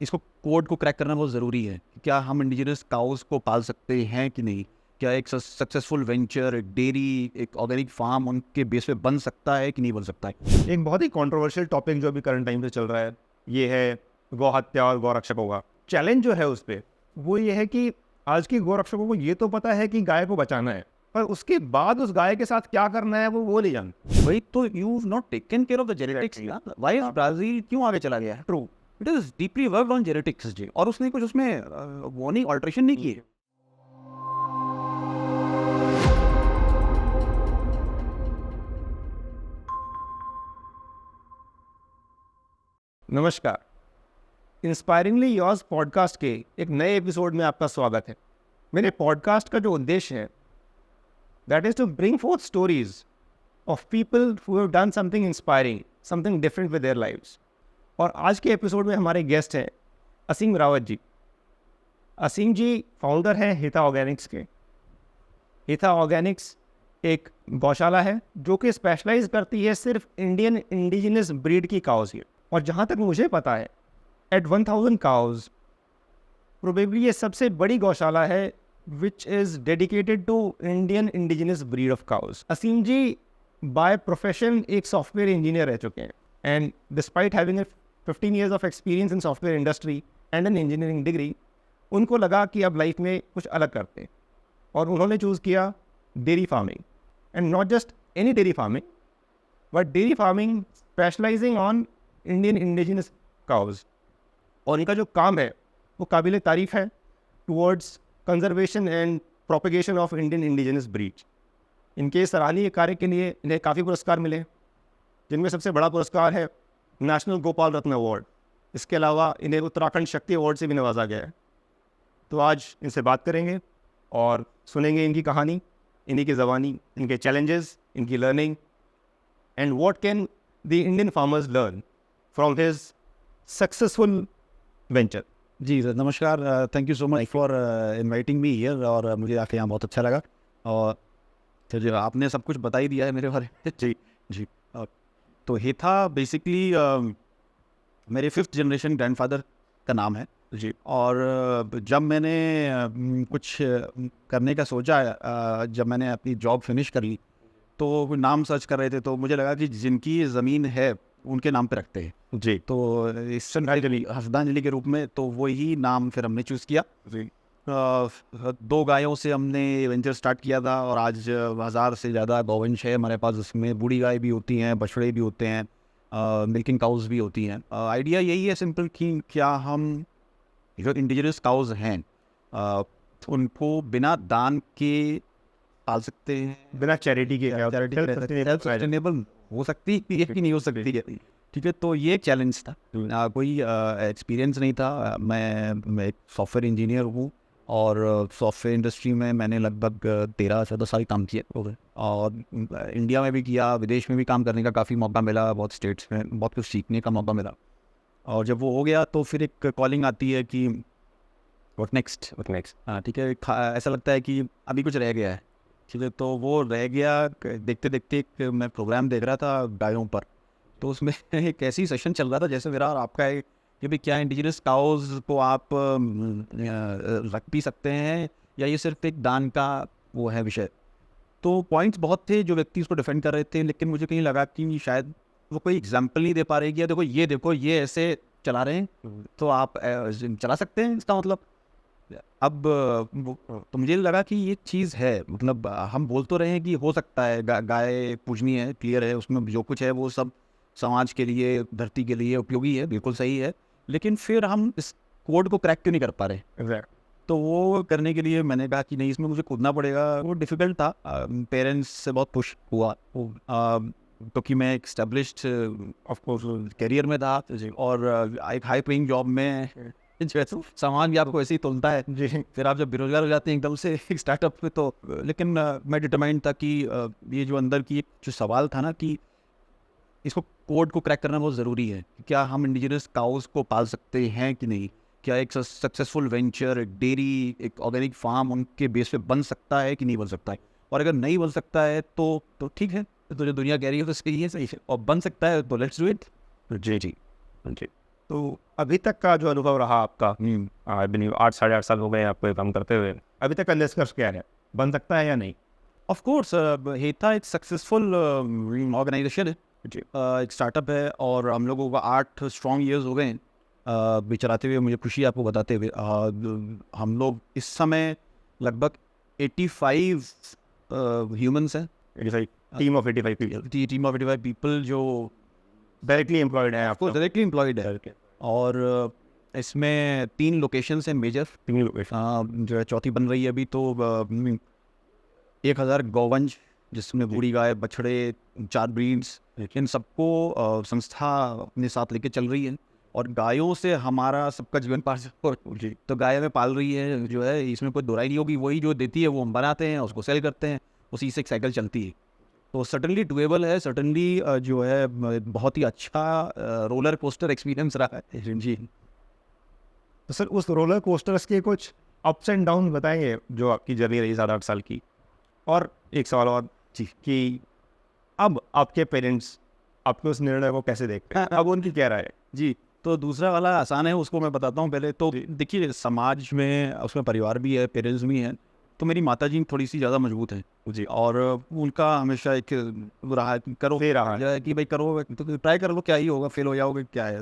इसको कोड को क्रैक करना बहुत ज़रूरी है। क्या हम इंडिजिनस काउस को पाल सकते हैं कि नहीं? क्या एक सक्सेसफुल वेंचर, एक डेयरी, एक ऑर्गेनिक फार्म उनके बेस पे बन सकता है कि नहीं बन सकता है? एक बहुत ही कंट्रोवर्शियल टॉपिक जो अभी करंट टाइम पे चल रहा है, ये है गौ हत्या और गौ रक्षकों का चैलेंज जो है उस पर। वो ये है कि आज के गौ रक्षकों को ये तो पता है कि गाय को बचाना है, पर उसके बाद उस गाय के साथ क्या करना है वो नहीं जानते। वही तो, you not taken care of the genetics ना। व्हाई ब्राजील क्यों आगे चला गया है? True, it is deeply worked on genetics जी, और उसने कुछ उसमें वो नहीं ऑल्ट्रेशन नहीं किए। नमस्कार। इंस्पायरिंगली योर्स पॉडकास्ट के एक नए एपिसोड में आपका स्वागत है। मेरे पॉडकास्ट का जो उद्देश्य है that is to bring forth stories of people who have done something inspiring, something different with their lives. और आज के एपिसोड में हमारे गेस्ट हैं असीम रावत जी। असीम जी फाउंडर हैं हिता ऑर्गेनिक्स के। हिता ऑर्गेनिक्स एक गौशाला है जो कि स्पेशलाइज करती है सिर्फ इंडियन इंडिजिनस ब्रीड की काउज की। और जहाँ तक मुझे पता है एट 1000 काउज प्रोबेबली ये सबसे बड़ी गौशाला है which is dedicated to Indian indigenous breed of cows. Aseem ji by profession एक सॉफ्टवेयर इंजीनियर रह चुके हैं, and despite having 15 years of experience in software industry and an engineering degree, उनको लगा कि अब लाइफ में कुछ अलग करते हैं और उन्होंने चूज़ किया dairy farming. And not just any dairy farming, but dairy farming specialising on Indian indigenous cows. और इनका जो काम है वो काबिल तारीफ है towards conservation and propagation of Indian indigenous breed. इनके सराहनीय कार्य के लिए इन्हें काफ़ी पुरस्कार मिले, जिनमें सबसे बड़ा पुरस्कार है नेशनल गोपाल रत्न अवार्ड। इसके अलावा इन्हें उत्तराखंड शक्ति अवार्ड से भी नवाजा गया है। तो आज इनसे बात करेंगे और सुनेंगे इनकी कहानी, इन्हीं की ज़बानी, इनके चैलेंजेस, इनकी learning, and what can the Indian farmers learn from his successful venture. जी सर, नमस्कार। Thank you so much for inviting me here, और मुझे आके यहाँ बहुत अच्छा लगा। और फिर जो आपने सब कुछ बता ही दिया है मेरे बारे में। जी जी। तो हिता बेसिकली मेरे 5th जनरेशन ग्रैंडफादर का नाम है जी। और जब मैंने कुछ करने का सोचा, जब मैंने अपनी जॉब फिनिश कर ली, तो नाम सर्च कर रहे थे, तो मुझे लगा कि जिनकी ज़मीन है उनके नाम पे रखते हैं जी। तो श्रद्धांजलि के रूप में, तो वही नाम फिर हमने चूज़ किया जी। 2 गायों से हमने वेंचर स्टार्ट किया था, और आज 1000 से ज़्यादा गौवंश है हमारे पास। उसमें बूढ़ी गाय भी होती हैं, बछड़े भी होते हैं, मिल्किंग काउज भी होती हैं। आइडिया यही है सिंपल कि क्या हम जो इंडिजिनस काउज हैं उनको बिना दान के पाल सकते हैं, बिना चैरिटी के सस्टेनेबल हो सकती है कि नहीं हो सकती है। ठीक है, तो ये चैलेंज था। कोई एक्सपीरियंस नहीं था। मैं एक सॉफ्टवेयर इंजीनियर हूँ, और सॉफ्टवेयर इंडस्ट्री में मैंने लगभग 13-14 साल काम किया, और इंडिया में भी किया, विदेश में भी काम करने का काफ़ी मौका मिला, बहुत स्टेट्स में बहुत कुछ सीखने का मौका मिला। और जब वो हो गया तो फिर एक कॉलिंग आती है कि व्हाट नेक्स्ट। ठीक है, ऐसा लगता है कि अभी कुछ रह गया है। ठीक है, तो वो रह गया। देखते देखते एक मैं प्रोग्राम देख रहा था गायों पर, तो उसमें एक ऐसी सेशन चल रहा था जैसे मेरा और आपका है कि भाई क्या इंडिजिनस काउज को आप रख भी सकते हैं, या ये सिर्फ एक दान का वो है विषय। तो पॉइंट्स बहुत थे जो व्यक्ति उसको डिफेंड कर रहे थे, लेकिन मुझे कहीं लगा कि शायद वो कोई एग्जाम्पल नहीं दे पा रहे कि देखो ये ऐसे चला रहे हैं, तो आप चला सकते हैं, इसका मतलब। अब तो मुझे लगा कि ये चीज़ है, मतलब हम बोल तो रहे हैं कि हो सकता है, गाय पूजनीय है, क्लियर है, उसमें जो कुछ है वो सब समाज के लिए, धरती के लिए उपयोगी है, बिल्कुल सही है, लेकिन फिर हम इस कोड को क्रैक क्यों नहीं कर पा रहे। तो वो करने के लिए मैंने कहा कि नहीं, इसमें मुझे कूदना पड़ेगा। वो डिफ़िकल्ट था, पेरेंट्स से बहुत पुश हुआ, क्योंकि मैं एक एस्टेब्लिश्ड ऑफकोर्स करियर में था, और एक हाई पेइंग जॉब में सामान भी आपको ऐसे ही तोलता है जी। फिर आप जब बेरोजगार हो जाते हैं एकदम से एक स्टार्टअप पे, तो लेकिन मैं डिटरमाइंड था कि ये जो अंदर की जो सवाल था ना कि इसको कोड को क्रैक करना बहुत ज़रूरी है। क्या हम इंडिजिनस काउस को पाल सकते हैं कि नहीं? क्या एक सक्सेसफुल वेंचर, एक डेयरी, एक ऑर्गेनिक फार्म उनके बेस पे बन सकता है कि नहीं बन सकता है? और अगर नहीं बन सकता है तो ठीक है, तो जो दुनिया कह रही है तो सही है, और बन सकता है तो लेट्स डू इट। जी जी जी। तो अभी तक का जो अनुभव रहा आपका, 8 साढ़े 8 साल हो गए आपको ये काम करते हुए, अभी तक का निष्कर्ष क्या है, बन सकता है या नहीं? ऑफ कोर्स हेता एक सक्सेसफुल ऑर्गेनाइजेशन है, एक स्टार्टअप है, और हम लोगों को 8 स्ट्रॉन्ग ईयर्स हो गए हैं चलाते हुए। मुझे खुशी है आपको बताते हुए, हम लोग इस समय लगभग 85 ह्यूमंस हैं, team of 85 people, team of 85 people जो डायरेक्टली एम्प्लॉयड है आपको? डायरेक्टली एम्प्लॉयड है। और इसमें 3 लोकेशंस हैं मेजर, 3 लोकेशन, जो है चौथी बन रही है अभी। तो 1000 गौवंश, जिसमें बूढ़ी गाय, बछड़े, 4 ब्रीड्स, इन सबको संस्था अपने साथ लेके चल रही है। और गायों से हमारा सबका जीवन पार जी, तो गाय हमें पाल रही है, जो है इसमें कोई दोराई नहीं होगी। वही जो देती है वो हम बनाते हैं, उसको सेल करते हैं, उसी से एक साइकिल चलती है। तो सर्टनली डुएबल है, सर्टनली जो है बहुत ही अच्छा रोलर कोस्टर एक्सपीरियंस रहा है जी। तो सर उस रोलर कोस्टर्स के कुछ अप्स एंड डाउन बताएंगे जो आपकी जर्नी रही 7-8 साल की? और एक सवाल और जी, कि अब आपके पेरेंट्स आपके उस निर्णय को कैसे देखते हैं, अब उनकी क्या राय है? जी, तो दूसरा वाला आसान है, उसको मैं बताता हूँ पहले। तो देखिए, समाज में उसमें परिवार भी है, पेरेंट्स भी हैं। तो मेरी माताजी थोड़ी सी ज़्यादा मजबूत हैं जी, और उनका हमेशा एक रहा करो दे रहा है कि भाई करो, तो ट्राई कर लो, क्या ही होगा, फेल हो जाओगे, क्या है।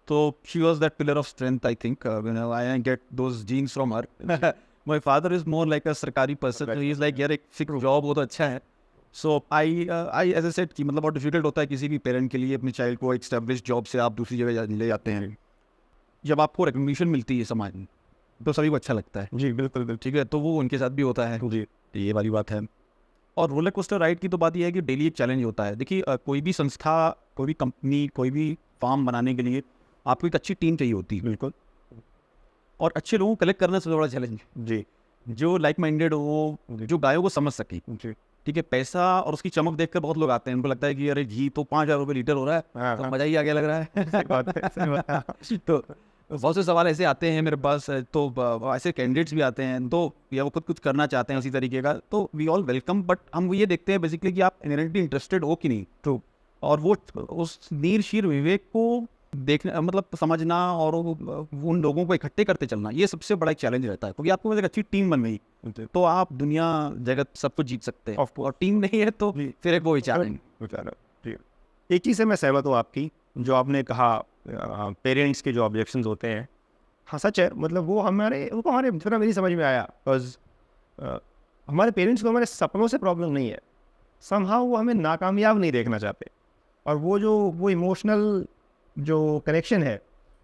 तो she was that pillar of strength, I think I get those genes from her. My father is more like a सरकारी पर्सन, ही इज़ लाइक यार एक फिक्स जॉब हो तो अच्छा है। सो आई एज ए सेड कि मतलब बहुत डिफिकल्ट होता है किसी भी पेरेंट के लिए अपने चाइल्ड को एक एस्टेब्लिश जॉब से आप दूसरी जगह ले जाते हैं। जब आपको रिकग्निशन मिलती है समाज में तो सभी को अच्छा लगता है जी, बिल्कुल ठीक है। तो वो उनके साथ भी होता है जी, ये वाली बात है। और रोलर कोस्टर राइड की तो बात यह है कि डेली एक चैलेंज होता है। देखिए, कोई भी संस्था, कोई भी कंपनी, कोई भी फार्म बनाने के लिए आपको एक अच्छी टीम चाहिए होती है। बिल्कुल। और अच्छे लोगों को कलेक्ट करना सबसे बड़ा चैलेंज जी, जो लाइक माइंडेड हो, जो गायों को समझ सके जी, ठीक है। पैसा और उसकी चमक देखकर बहुत लोग आते हैं, उनको लगता है कि अरे घी तो 5000 रुपये लीटर हो रहा है, तो मजा ही आ गया लग रहा है। सही बात है। तो बहुत से सवाल ऐसे आते हैं मेरे पास, तो ऐसे कैंडिडेट्स भी आते हैं, तो या वो खुद कुछ करना चाहते हैं उसी तरीके का, तो वी ऑल वेलकम। बट हम ये देखते हैं बेसिकली कि आप इनहेरेंटली इंटरेस्टेड हो कि नहीं। तो और वो उस नीर शीर विवेक को देखना, मतलब समझना, और उन लोगों को इकट्ठे करते चलना, ये सबसे बड़ा एक चैलेंज रहता है। क्योंकि आपको एक अच्छी टीम बन गई तो आप दुनिया जगत सब कुछ जीत सकते हैं, और टीम नहीं है तो फिर एक वो विचार है। एक चीज़ से मैं सहमत हूँ आपकी, जो आपने कहा पेरेंट्स के जो ऑब्जेक्शंस होते हैं, हाँ सच है। मतलब वो हमारे थोड़ा मेरी समझ में आया, बिकॉज हमारे पेरेंट्स को हमारे सपनों से प्रॉब्लम नहीं है, समहाउ वो हमें नाकामयाब नहीं देखना चाहते। और वो इमोशनल जो कनेक्शन है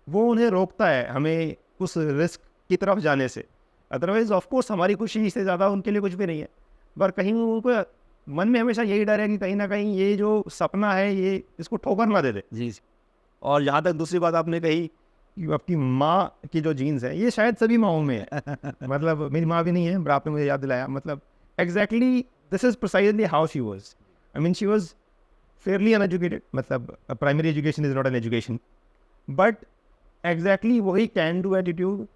वो उन्हें रोकता है हमें उस रिस्क की तरफ जाने से। अदरवाइज ऑफ कोर्स हमारी खुशी से ज़्यादा उनके लिए कुछ भी नहीं है, पर कहीं उनको मन में हमेशा यही डर है कि कहीं ना कहीं ये जो सपना है ये इसको ठोकर ना दे दे। जी। और यहाँ तक दूसरी बात आपने कही कि आपकी माँ की जो जीन्स है, ये शायद सभी माँओं में है। मतलब मेरी माँ भी नहीं है, पर आपने मुझे याद दिलाया। मतलब exactly this is precisely how she was. I mean she was fairly uneducated, मतलब primary education is not an education, but exactly वही कैन डू एटीट्यूड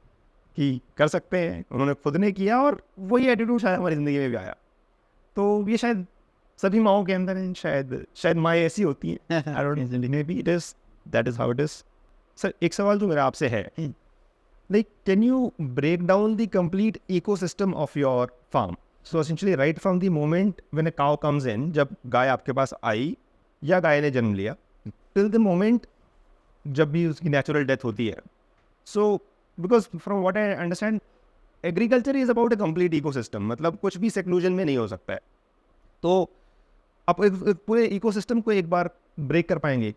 कि कर सकते हैं उन्होंने खुद ने किया, और वही एटीट्यूड शायद हमारी ज़िंदगी में भी आया। तो ये शायद सभी माँओं के अंदर है, शायद माएँ ऐसी होती हैं। I don't know, maybe it is that is how it is. Sir एक सवाल जो मेरा आपसे है, like can you break down the complete ecosystem of your farm? So essentially right from the moment when a cow comes in, जब गाय आपके पास आई या गाय ने जन्म लिया, टिल द मोमेंट जब भी उसकी नेचुरल डेथ होती है। So because from what I understand, agriculture is about a complete ecosystem, मतलब कुछ भी सेक्लूजन में नहीं हो सकता है। तो आप एक पूरे इकोसिस्टम को एक बार ब्रेक कर पाएंगे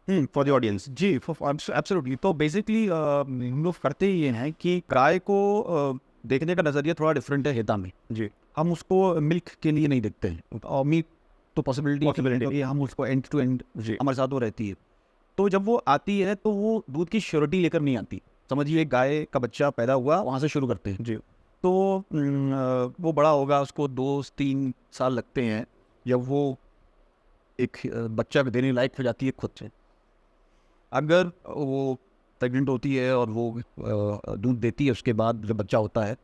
फॉर द ऑडियंस? जी, एब्सोल्युटली। तो बेसिकली हम लोग करते ही ये हैं कि गाय को देखने का नज़रिया थोड़ा डिफरेंट है हेता में जी। हम उसको मिल्क के लिए नहीं देखते हैं, और मीट तो पॉसिबिलिटी हम उसको एंड टू एंड हमारे साथ वो रहती है। तो जब वो आती है तो वो दूध की श्योरिटी लेकर नहीं आती। समझिए एक गाय का बच्चा पैदा हुआ, वहाँ से शुरू करते हैं जी। तो वो बड़ा होगा, उसको 2-3 साल लगते हैं जब वो एक बच्चा देने लायक हो जाती है खुद से। अगर वो प्रेग्नेंट होती है और वो दूध देती है, उसके बाद जब बच्चा होता है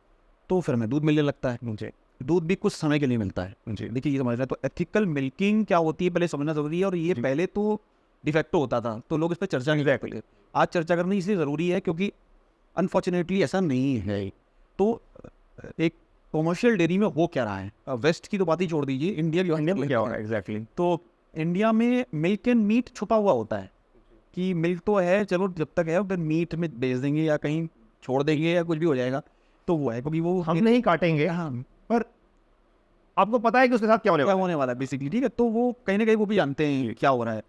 तो फिर हमें दूध मिलने लगता है। मुझे दूध भी कुछ समय के लिए मिलता है। मुझे देखिए ये समझना है, तो एथिकल मिल्किंग क्या होती है पहले समझना जरूरी है। और ये पहले तो डिफेक्टो होता था, तो लोग इस पर चर्चा नहीं करते थे। आज चर्चा करनी इसलिए ज़रूरी है क्योंकि अनफॉर्चुनेटली ऐसा नहीं है। तो एक कॉमर्शियल डेयरी में हो क्या रहा है, वेस्ट की तो बात ही छोड़ दीजिए, इंडिया में क्या हो रहा है एग्जैक्टली। तो इंडिया में मिल्क एंड मीट छुपा हुआ होता है कि मिल्क तो है, चलो जब तक है फिर मीट में बेच देंगे या कहीं छोड़ देंगे या कुछ भी हो जाएगा, तो वो है क्योंकि वो हम नहीं काटेंगे, हाँ पर आपको पता है कि उसके साथ क्या क्या होने वाला है बेसिकली, ठीक है। तो वो कहीं ना कहीं वो भी जानते हैं क्या हो रहा है।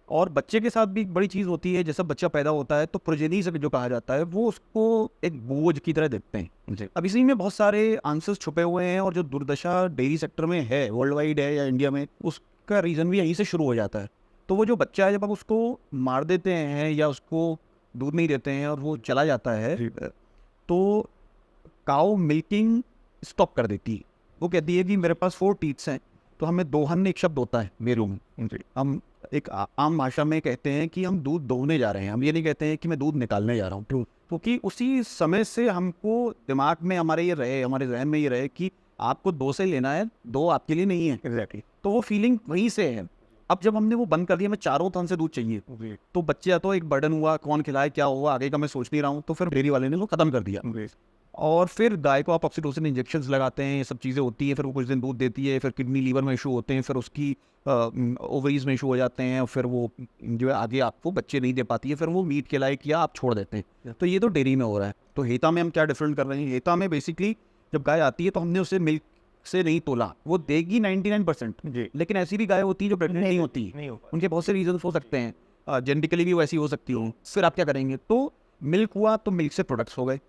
और बच्चे के साथ भी एक बड़ी चीज़ होती है, जैसा बच्चा पैदा होता है तो प्रोजेनी से जो कहा जाता है वो उसको एक बोझ की तरह देखते हैं। अब इसी में बहुत सारे आंसर्स छुपे हुए हैं, और जो दुर्दशा डेयरी सेक्टर में है, वर्ल्ड वाइड है या इंडिया में, उसका रीज़न भी यहीं से शुरू हो जाता है। तो वो जो बच्चा है, जब आप उसको मार देते हैं या उसको दूध नहीं देते हैं और वो चला जाता है, तो काऊ मिल्किंग स्टॉप कर देती है। वो कहती है कि मेरे पास 4 टीथ्स हैं, तो हमें दोहन एक शब्द होता है मेरू में, हम एक आम भाषा में कहते हैं कि हम दूध दोहने जा रहे हैं, हम ये नहीं कहते हैं कि मैं दूध निकालने जा रहा हूँ, क्योंकि उसी समय से हमको दिमाग में हमारे ये रहे, हमारे जहन में ये रहे कि आपको 2 से लेना है, 2 आपके लिए नहीं है। एग्जैक्टली। तो वो फीलिंग वहीं से है। अब जब हमने वो बंद कर दिया, मैं चारों थन से दूध चाहिए, तो बच्चे तो एक बर्डन हुआ, कौन खिलाए क्या हुआ आगे का मैं सोच नहीं रहा हूँ, तो फिर डेयरी वाले ने वो खत्म कर दिया। और फिर गाय को आप ऑक्सीटोसिन इंजेक्शंस लगाते हैं, ये सब चीज़ें होती हैं, फिर वो कुछ दिन दूध देती है, फिर किडनी लीवर में इशू होते हैं, फिर उसकी ओवरीज में इशू हो जाते हैं, और फिर वो जो है आगे आपको बच्चे नहीं दे पाती है, फिर वो मीट के लायक या आप छोड़ देते हैं। तो ये तो डेयरी में हो रहा है। तो हेता में हम क्या डिफरेंट कर रहे हैं, हेता में बेसिकली जब गाय आती है तो हमने उसे मिल्क से नहीं तोला, वो देगी 99%, लेकिन ऐसी भी गाय होती है जो प्रेग्नेंट नहीं होती, उनके बहुत से रीजन हो सकते हैं, जेनेटिकली भी वैसी हो सकती हो। फिर आप क्या करेंगे, तो मिल्क हुआ तो मिल्क से प्रोडक्ट्स हो गए,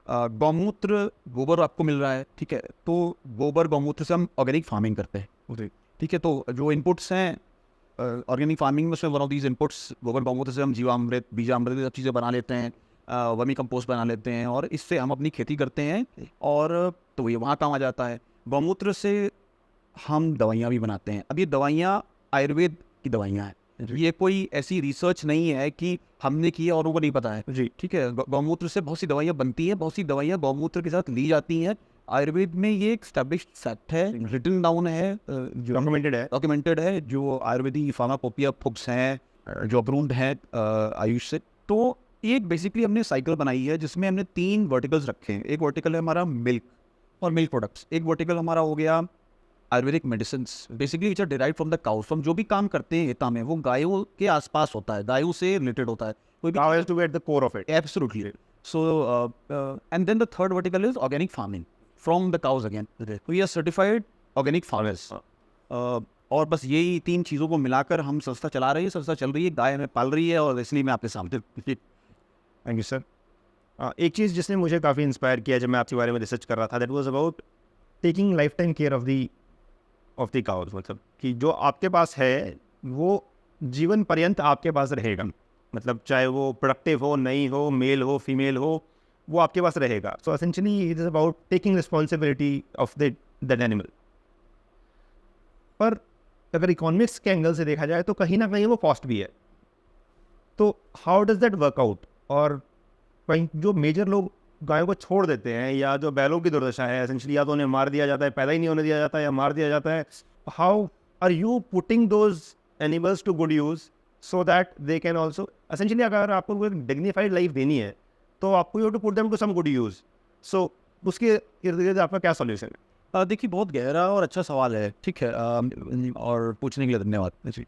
गौमूत्र गोबर आपको मिल रहा है, ठीक है, तो गोबर गौमूत्र से हम ऑर्गेनिक फार्मिंग करते हैं, ठीक है। तो जो इनपुट्स हैं ऑर्गेनिक फार्मिंग में से वन ऑफ दीज इनपुट्स गोबर गौमूत्र से हम जीवामृत, बीजामृत, सब चीज़ें बना लेते हैं, वर्मी कंपोस्ट बना लेते हैं, और इससे हम अपनी खेती करते हैं, और तो ये वहाँ काम आ जाता है। गौमूत्र से हम दवाइयाँ भी बनाते हैं। अब ये दवाइयाँ आयुर्वेद की दवाइयाँ हैं, ये कोई ऐसी रिसर्च नहीं है कि हमने की है और उनको नहीं पता है जी, ठीक है। गौमूत्र से बहुत सी दवाइयाँ बनती हैं, बहुत सी दवाइयाँ गौमूत्र के साथ ली जाती हैं। आयुर्वेद में ये एक स्टैब्लिश्ड फैक्ट है, रिटन डाउन है, जो डॉक्यूमेंटेड है, जो आयुर्वेदिक फार्माकोपिया बुक्स हैं जो अप्रूव्ड हैं आयुष से। तो एक बेसिकली हमने साइकिल बनाई है जिसमें हमने 3 वर्टिकल्स रखे हैं। एक वर्टिकल है हमारा मिल्क और मिल्क प्रोडक्ट्स, एक वर्टिकल हमारा हो गया Ayurvedic medicines, basically which are derive from the cows. हम जो भी काम करते हैं हिता में वो गायों के आसपास होता है, गायों से रिलेटेड होता है, कोई भी cow has to be at the core of it. Absolutely. So and then the third vertical is organic farming from the cows again, तो we are certified organic farmers. और बस यही 3 चीज़ों को मिलाकर हम संस्था चला रही है, संस्था चल रही है, गाय हमें पाल रही है, और इसलिए मैं आपके सामने। Thank you sir. एक चीज़ जिसने मुझे काफ़ी इंस्पायर किया जब मैं आपके बारे में रिसर्च कर रहा था, that was about taking life time care of the cows. मतलब कि जो आपके पास है वो जीवन पर्यंत आपके पास रहेगा, मतलब चाहे वो प्रोडक्टिव हो, नहीं हो, मेल हो, फीमेल हो, वो आपके पास रहेगा। So essentially it is about taking responsibility of that animal. पर अगर इकोनॉमिक्स के एंगल से देखा जाए तो कहीं ना कहीं वो कॉस्ट भी है। तो how does that work out? और कहीं जो मेजर लोग गायों को छोड़ देते हैं, या जो बैलों की दुर्दशा है, एसेंशियली या तो उन्हें मार दिया जाता है, पैदा ही नहीं होने दिया जाता है, या मार दिया जाता है, how are you putting those animals to good use so that they can also, essentially अगर आपको एक डिग्निफाइड लाइफ देनी है तो आपको you to put them to some good use. So उसके इर्द गिर्द आपका क्या सॉल्यूशन है? देखिए बहुत गहरा और अच्छा सवाल है, ठीक है, और पूछने के लिए धन्यवाद जी।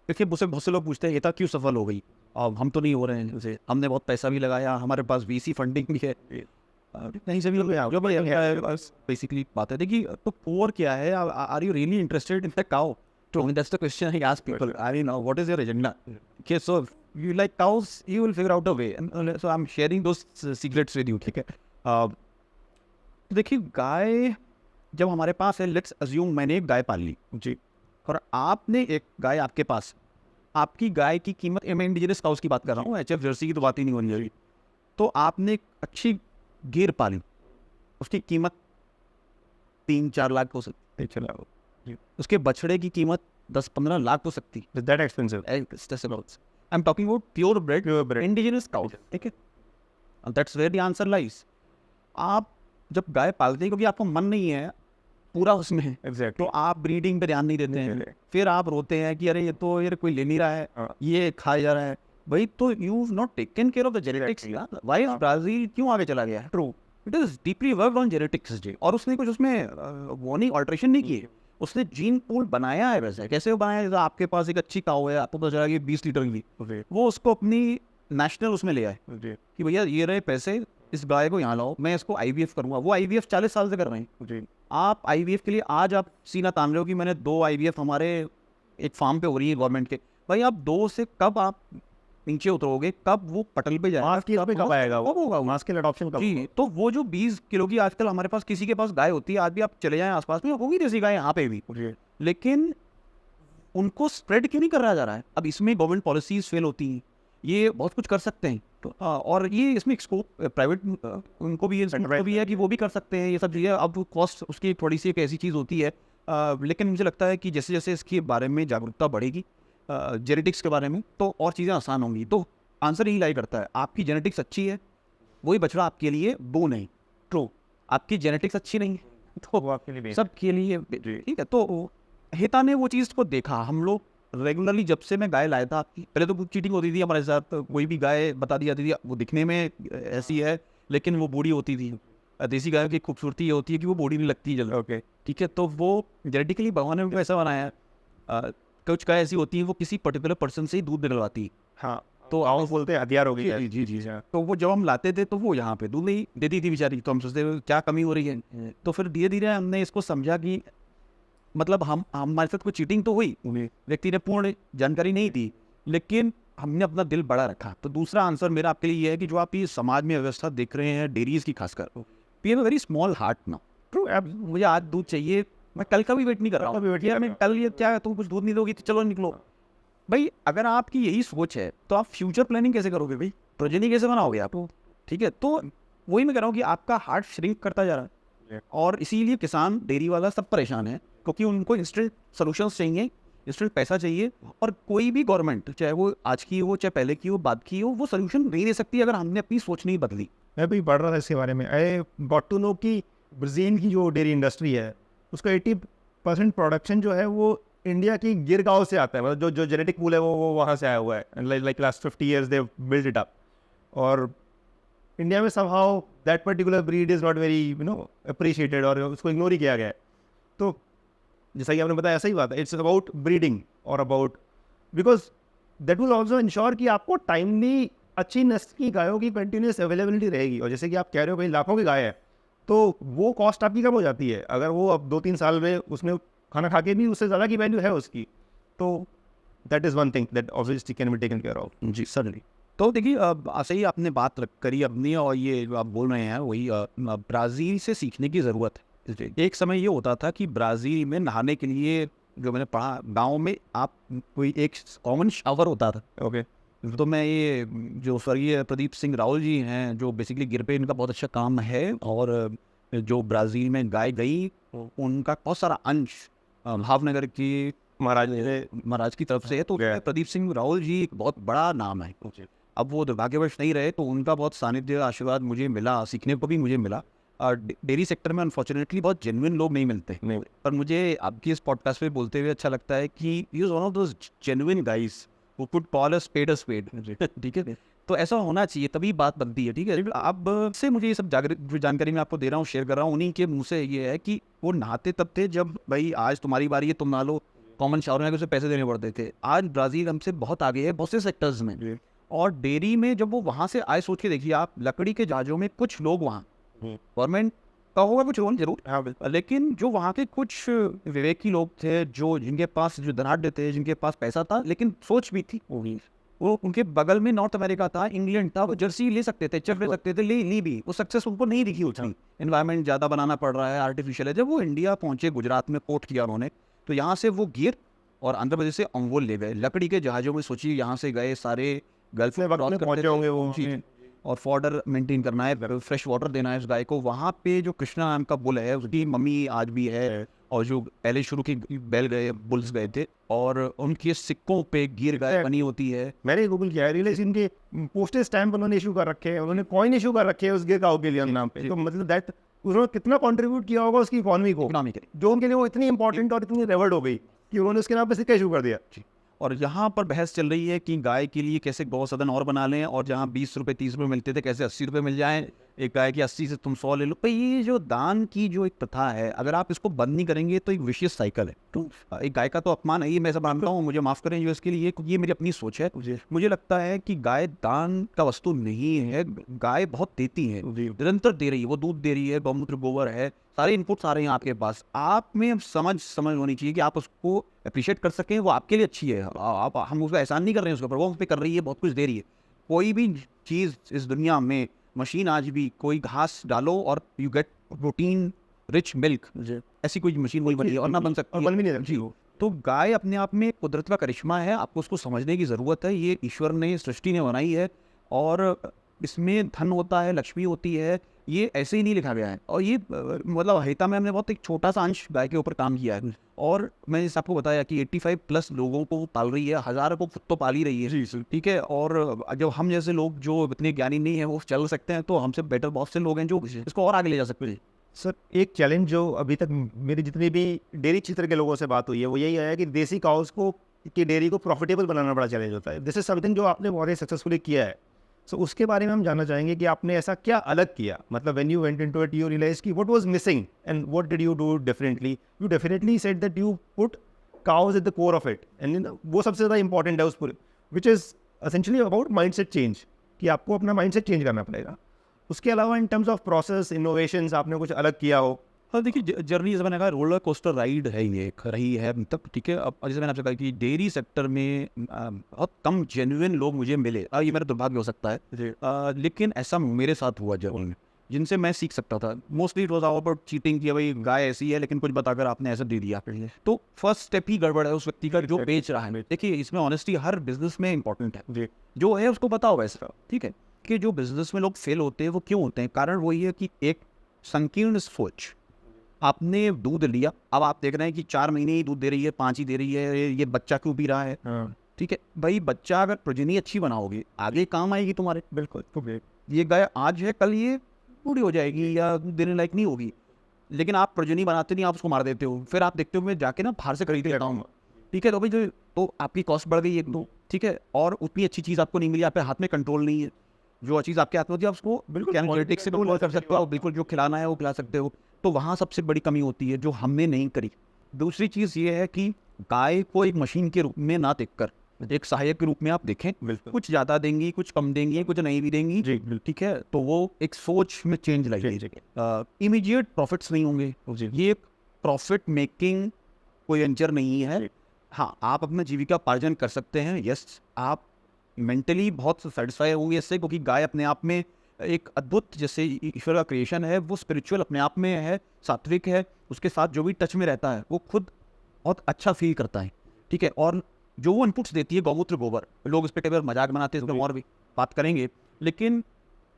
देखिए मुझसे बहुत से लोग पूछते हैं ये क्यों सफल हो गई, अब हम तो नहीं हो रहे हैं, जैसे हमने बहुत पैसा भी लगाया, हमारे पास VC फंडिंग भी है, नहीं सभी लोग बेसिकली बात है। देखिए तो पोर क्या है, are you really interested in the cow? तो that's the question I ask people, I mean what is your agenda? Okay, so you like cows, you will figure out a way, and so I am sharing those secrets with you, ठीक है। तो देखिए गाय जब हमारे पास है, let's assume मैंने एक गाय पाल ली जी, और आपने एक गाय आपके पास, आपकी गाय की कीमत, मैं इंडिजिनस काउस की बात कर रहा हूँ, HF जर्सी की तो बात ही नहीं होनी चाहिए। तो आपने एक अच्छी गिर पाली, उसकी कीमत 3-4 लाख हो सकती है, उसके बछड़े की कीमत 10-15 लाख हो सकती है। That expensive? I am talking about pure bred indigenous cows, ठीक है, that's where the answer lies. आप जब गाय पालते हैं क्योंकि आपको मन नहीं है पूरा उसमें, exactly. तो आप ब्रीडिंग पे ध्यान नहीं देते हैं, फिर आप रोते हैं कि अरे ये तो यार कोई ले नहीं रहा है, ये खाया जा रहा है, भाई तो you not taken care of the genetics. Why Brazil क्यों आगे चला गया? True, it is deeply worked on genetics जी। और उसने कुछ उसमें वो नहीं ऑल्ट्रेशन नहीं किए, उसने जीन पूल बनाया है। वैसे कैसे वो बनाया? जैसे आपके पास एक अच्छी काऊ है, आपको पता चला कि 20 लीटर की, वो उसको अपनी नेशनल उसमें ले आए कि भैया ये रहे पैसे, इस गाय को यहाँ लाओ, मैं इसको IVF करूँगा। वो IVF 40 साल से कर रहे हैं। आप IVF के लिए आज आप सीना तान रहे हो कि मैंने 2 IVF हमारे एक फार्म पे हो रही है गवर्नमेंट के। भाई आप 2 से कब आप नीचे उतरोगे, कब वो पटल पे जाएगा, मास के कब आएगा, कब होगा मास के अडॉप्शन कब? जी। तो वो जो 20 किलो की आजकल हमारे पास किसी के पास गाय होती है, आज भी आप चले जाएं आसपास में होगी देसी गाय यहाँ पे भी, लेकिन उनको स्प्रेड क्यों नहीं करा जा रहा है? अब इसमें गवर्नमेंट पॉलिसीज फेल होती हैं। ये बहुत कुछ कर सकते हैं तो और ये इसमें स्कोप प्राइवेट उनको भी है कि वो भी कर सकते हैं ये सब चीज़ें। अब कॉस्ट उसकी थोड़ी सी एक ऐसी चीज़ होती है, लेकिन मुझे लगता है कि जैसे जैसे इसके बारे में जागरूकता बढ़ेगी जेनेटिक्स के बारे में, तो और चीज़ें आसान होंगी। तो आंसर यही लाई करता है, आपकी जेनेटिक्स अच्छी है, वही बछड़ा आपके लिए वो नहीं। ट्रू, आपकी जेनेटिक्स अच्छी नहीं है तो वो आपके लिए सबके लिए ठीक है। तो हिता ने वो चीज़ को देखा। हम लोग रेगुलरली जब से मैं गाय लाया था, पहले तो चीटिंग होती थी हमारे साथ, कोई भी गाय बता दी जाती थी वो दिखने में ऐसी है लेकिन वो बूढ़ी होती थी। देसी गायों की खूबसूरती ये होती है कि वो बूढ़ी नहीं लगती जल्दी। ओके, ठीक है, तो वो जेनेटिकली भगवान ने उनको ऐसा बनाया है। कुछ गाय ऐसी होती है वो किसी पर्टिकुलर पर्सन से ही दूध निकलवाती है। हाँ, तो आओ बोलते हैं हथियार हो गई। जी। तो वो जब हम लाते थे तो वो यहाँ पे दूध नहीं देती थी बेचारी, तो हम सोचते क्या कमी हो रही है। तो फिर धीरे धीरे हमने इसको समझा कि मतलब हम हमारे साथ कोई चीटिंग तो हुई, व्यक्ति ने पूर्ण जानकारी नहीं दी, लेकिन हमने अपना दिल बड़ा रखा। तो दूसरा आंसर मेरा आपके लिए ये है कि जो आप ये समाज में व्यवस्था देख रहे हैं डेयरीज की खासकर, we have a very small heart now. True, अब मुझे आज दूध चाहिए, मैं कल का भी वेट नहीं कर रहा हूँ यार, मैं कल ये क्या तुम कुछ दूध नहीं दोगी तो चलो निकलो। भाई अगर आपकी यही सोच है तो आप फ्यूचर प्लानिंग कैसे करोगे भाई, प्रोजेनी कैसे बनाओगे आप? ठीक है, तो वही मैं कह रहा हूँ कि आपका हार्ट श्रिंक करता जा रहा है और इसीलिए किसान, डेयरी वाला सब परेशान है, क्योंकि उनको इंस्टेंट सॉल्यूशंस चाहिए, इंस्टेंट पैसा चाहिए। और कोई भी गवर्नमेंट, चाहे वो आज की हो, चाहे पहले की हो, बाद की हो, वो सॉल्यूशन नहीं दे सकती अगर हमने अपनी सोच नहीं बदली। मैं भी पढ़ रहा था इसके बारे में। आई गॉट टू नो कि ब्राज़ील की जो डेयरी इंडस्ट्री है उसका 80% प्रोडक्शन जो है वो इंडिया की गिरगांव से आता है। मतलब जो जेनेटिक पूल है वो वहाँ से आया हुआ है। Like last 50 years they build it up. और इंडिया में somehow that particular breed is not very appreciated और उसको इग्नोर ही किया गया है। तो जैसा कि आपने बताया सही बात है, इट्स अबाउट ब्रीडिंग और about because that will also ensure कि आपको टाइमली अच्छी नस्ल की गायों की कंटिन्यूस अवेलेबिलिटी रहेगी। और जैसे कि आप कह रहे हो भाई लाखों की गाय है तो वो कॉस्ट आपकी कम हो जाती है। अगर वो अब 2-3 साल में उसने खाना खा के भी उससे ज़्यादा की वैल्यू है उसकी, तो that is one thing that obviously can be taken care of. जी सडनली। तो देखिए ऐसे ही आपने बात करी अपनी, और ये जो आप बोल रहे हैं वही ब्राज़ील से सीखने की ज़रूरत है। एक समय ये होता था कि ब्राज़ील में नहाने के लिए, जो मैंने पढ़ा, गांव में आप कोई एक कॉमन शावर होता था। ओके, तो मैं ये जो स्वर्गीय प्रदीप सिंह रावल जी हैं, जो बेसिकली गिर पे इनका बहुत अच्छा काम है, और जो ब्राज़ील में गाय गई उनका बहुत सारा अंश भावनगर की महाराज की तरफ से है। तो प्रदीप सिंह रावल जी एक बहुत बड़ा नाम है। अब वो दुर्भाग्यवश नहीं रहे, तो उनका बहुत सानिध्य आशीर्वाद मुझे मिला, सीखने को भी मुझे मिला। डेयरी सेक्टर में अनफॉर्चुनेटली बहुत जेन्युइन लोग नहीं मिलते, पर मुझे आपकी इस पॉडकास्ट पे बोलते हुए अच्छा लगता है कि he is one of those genuine guys who could call a spade. ठीक है, तो ऐसा होना चाहिए, तभी बात बनती है। ठीक है, अब से मुझे ये सब जो जानकारी मैं आपको दे रहा हूँ, शेयर कर रहा हूँ, उन्हीं के मुँह से ये है कि वो नहाते तब थे जब भाई आज तुम्हारी बारी है, तुम नहा लो। कॉमन शावर में उसे पैसे देने पड़ते थे। आज ब्राज़ील हमसे बहुत आगे है बहुत से सेक्टर्स में। और डेयरी में जब वो वहाँ से आए, सोच के देखिए आप, लकड़ी के जहाज़ों में कुछ लोग वहाँ, गवर्नमेंट का होगा कुछ रोल जरूर, लेकिन जो वहाँ के कुछ विवेकी लोग थे, जो जिनके पास जो धनाढ़ थे, जिनके पास पैसा था, लेकिन सोच भी थी, वो उनके बगल में नॉर्थ अमेरिका था, इंग्लैंड था, वो जर्सी ले सकते थे, चेफ ले सकते थे, ली भी। वो सक्सेस उनको नहीं दिखी उतनी। एनवायरमेंट ज़्यादा बनाना पड़ रहा है, आर्टिफिशियल है। जब वो इंडिया पहुँचे, गुजरात में पोर्ट किया उन्होंने, तो यहाँ से वो गिर और आंध्र प्रदेश से अंगोल ले गए लकड़ी के जहाज़ों में। सोचिए यहाँ से गए, सारे गल्फ में पहुँचे होंगे वो, और फॉर्डर मेंटेन करना है, फ्रेश वाटर देना है उस गाय को। वहाँ पे जो कृष्णा नाम का बुल है, उसकी मम्मी आज भी है, और जो पहले शुरू की बैल गए, बुल्स गए थे, और उनके सिक्कों पे गिर गाय बनी होती है। मैंने गूगल किया है, रियलाइज इनके पोस्टेज स्टैम्प उन्होंने इशू कर रखे हैं, उन्होंने कॉइन इशू कर रखे हैं उस गिर गाँव के लिए नाम पे। तो मतलब दैट उन्होंने कितना कंट्रीब्यूट किया होगा उसकी इकोनॉमी को, जो उनके लिए वो इतनी इंपॉर्टेंट और इतनी रेवर्ड हो गई कि उन्होंने उसके नाम पे सिक्का इशू कर दिया। और यहाँ पर बहस चल रही है कि गाय के लिए कैसे गौ सदन और बना लें, और जहाँ 20 रुपये 30 रुपये मिलते थे कैसे 80 रुपये मिल जाएं, एक गाय की 80 से तुम 100 ले लो। पर ये जो दान की जो एक प्रथा है, अगर आप इसको बंद नहीं करेंगे तो एक विशियस साइकिल है। तो एक गाय का तो अपमान है, ये मैं ऐसा मानता हूँ, मुझे माफ़ करें जो इसके लिए, ये मेरी अपनी सोच है। मुझे लगता है कि गाय दान का वस्तु नहीं है। गाय बहुत देती है, निरंतर दे रही है, वो दूध दे रही है, गौमूत्र गोबर है, सारे इनपुट्स आ रहे हैं आपके पास। आप में समझ होनी चाहिए कि आप उसको अप्रिशिएट कर सकें, वो आपके लिए अच्छी है। आप हम उसका एहसान नहीं कर रहे हैं उसके ऊपर, वो उस पर कर रही है, बहुत कुछ दे रही है। कोई भी चीज़ इस दुनिया में, मशीन आज भी, कोई घास डालो और you get protein rich milk, ऐसी कोई मशीन नहीं बनी है और ना बन सकती, बन भी नहीं सकती। तो गाय अपने आप में कुदरत का करिश्मा है, आपको उसको समझने की ज़रूरत है। ये ईश्वर ने, सृष्टि ने बनाई है, और इसमें धन होता है, लक्ष्मी होती है, ये ऐसे ही नहीं लिखा गया है। और ये मतलब हिता में हमने बहुत एक छोटा सा अंश गाय के ऊपर काम किया है, और मैंने जैसे आपको बताया कि 85+ लोगों को पाल रही है, 1000 को खुद तो पाल ही रही है, ठीक है। और जब हम जैसे लोग जो इतने ज्ञानी नहीं है वो चल सकते हैं, तो हमसे बेटर बहुत से लोग हैं जो इसको और आगे ले जा सकते हैं। सर, एक चैलेंज जो अभी तक मेरी जितनी भी डेयरी क्षेत्र के लोगों से बात हुई है वो यही है कि देसी काउस को की डेयरी को प्रॉफिटेबल बनाना बड़ा चैलेंज होता है। दिस इज समथिंग जो आपने बहुत ही सक्सेसफुली किया है। सो उसके बारे में हम जानना चाहेंगे कि आपने ऐसा क्या अलग किया, मतलब when you went into it you realize कि what was missing and what did you do differently. You definitely said that you put cows at the core of it, and वो सबसे ज़्यादा इंपॉर्टेंट है उस पूरे, which is essentially about mindset change, कि आपको अपना माइंडसेट चेंज करना पड़ेगा। उसके अलावा in terms of process innovations आपने कुछ अलग किया हो? हाँ, देखिए, जर्नी जैसे मैंने कहा, रोलर कोस्टर राइड है ये, रही है अब तक, ठीक है। अब जैसे मैंने आपसे कहा कि डेयरी सेक्टर में बहुत कम जेन्युइन लोग मुझे मिले, ये मेरा दुर्भाग्य हो सकता है, लेकिन ऐसा मेरे साथ हुआ जर्नी में, जिनसे मैं सीख सकता था। Mostly it was about cheating, कि भाई गाय ऐसी है लेकिन कुछ बताकर आपने ऐसा दे दिया, तो फर्स्ट स्टेप ही गड़बड़ है उस व्यक्ति का जो बेच रहा है। देखिए, इसमें ऑनेस्टी हर बिजनेस में इंपॉर्टेंट है, जो है उसको बताओ वैसा, ठीक है। कि जो बिजनेस में लोग फेल होते हैं वो क्यों होते हैं, कारण वही है कि एक संकीर्ण सोच। आपने दूध लिया, अब आप देख रहे हैं कि 4 महीने ही दूध दे रही है, 5 ही दे रही है, ये बच्चा क्यों पी रहा है, ठीक है भाई। बच्चा अगर प्रजननी अच्छी बनाओगे आगे काम आएगी तुम्हारे, बिल्कुल। ये गाय आज है, कल ये बूढ़ी हो जाएगी या देने लायक नहीं होगी, लेकिन आप प्रजननी बनाते नहीं, आप उसको मार देते हो। फिर आप देखते हो मैं जाके ना बाहर से खरीद लेता हूँ, ठीक है। तो भाई तो आपकी कॉस्ट बढ़ गई एक तो, ठीक है, और उतनी अच्छी चीज़ आपको नहीं मिली, आपके हाथ में कंट्रोल नहीं है। जो चीज़ आपके हाथ में होती है आप उसको बिल्कुल एनालिटिक्स से कंट्रोल कर सकते हो, आप बिल्कुल जो खिलाना है वो खिला सकते हो। तो वहाँ सबसे बड़ी कमी होती है जो हमने नहीं करी। दूसरी चीज़ ये है कि गाय को एक मशीन के रूप में ना देखकर एक सहायक के रूप में आप देखें, कुछ ज़्यादा देंगी, कुछ कम देंगी, कुछ नहीं भी देंगी, ठीक है। तो वो एक सोच में चेंज लाइए। इमीडिएट प्रॉफिट्स नहीं होंगे, ये प्रॉफिट मेकिंग कोई वेंचर नहीं है। हाँ, आप अपना जीविका पार्जन कर सकते हैं, यस, आप मेंटली बहुत सेटिस्फाई होंगे इससे, क्योंकि गाय अपने आप में एक अद्भुत, जैसे ईश्वर का क्रिएशन है, वो स्पिरिचुअल अपने आप में है, सात्विक है। उसके साथ जो भी टच में रहता है वो खुद बहुत अच्छा फील करता है, ठीक है। और जो वो इनपुट्स देती है, गौमूत्र गोबर, लोग इस पर कई बार मजाक बनाते हैं, इसमें और भी बात करेंगे, लेकिन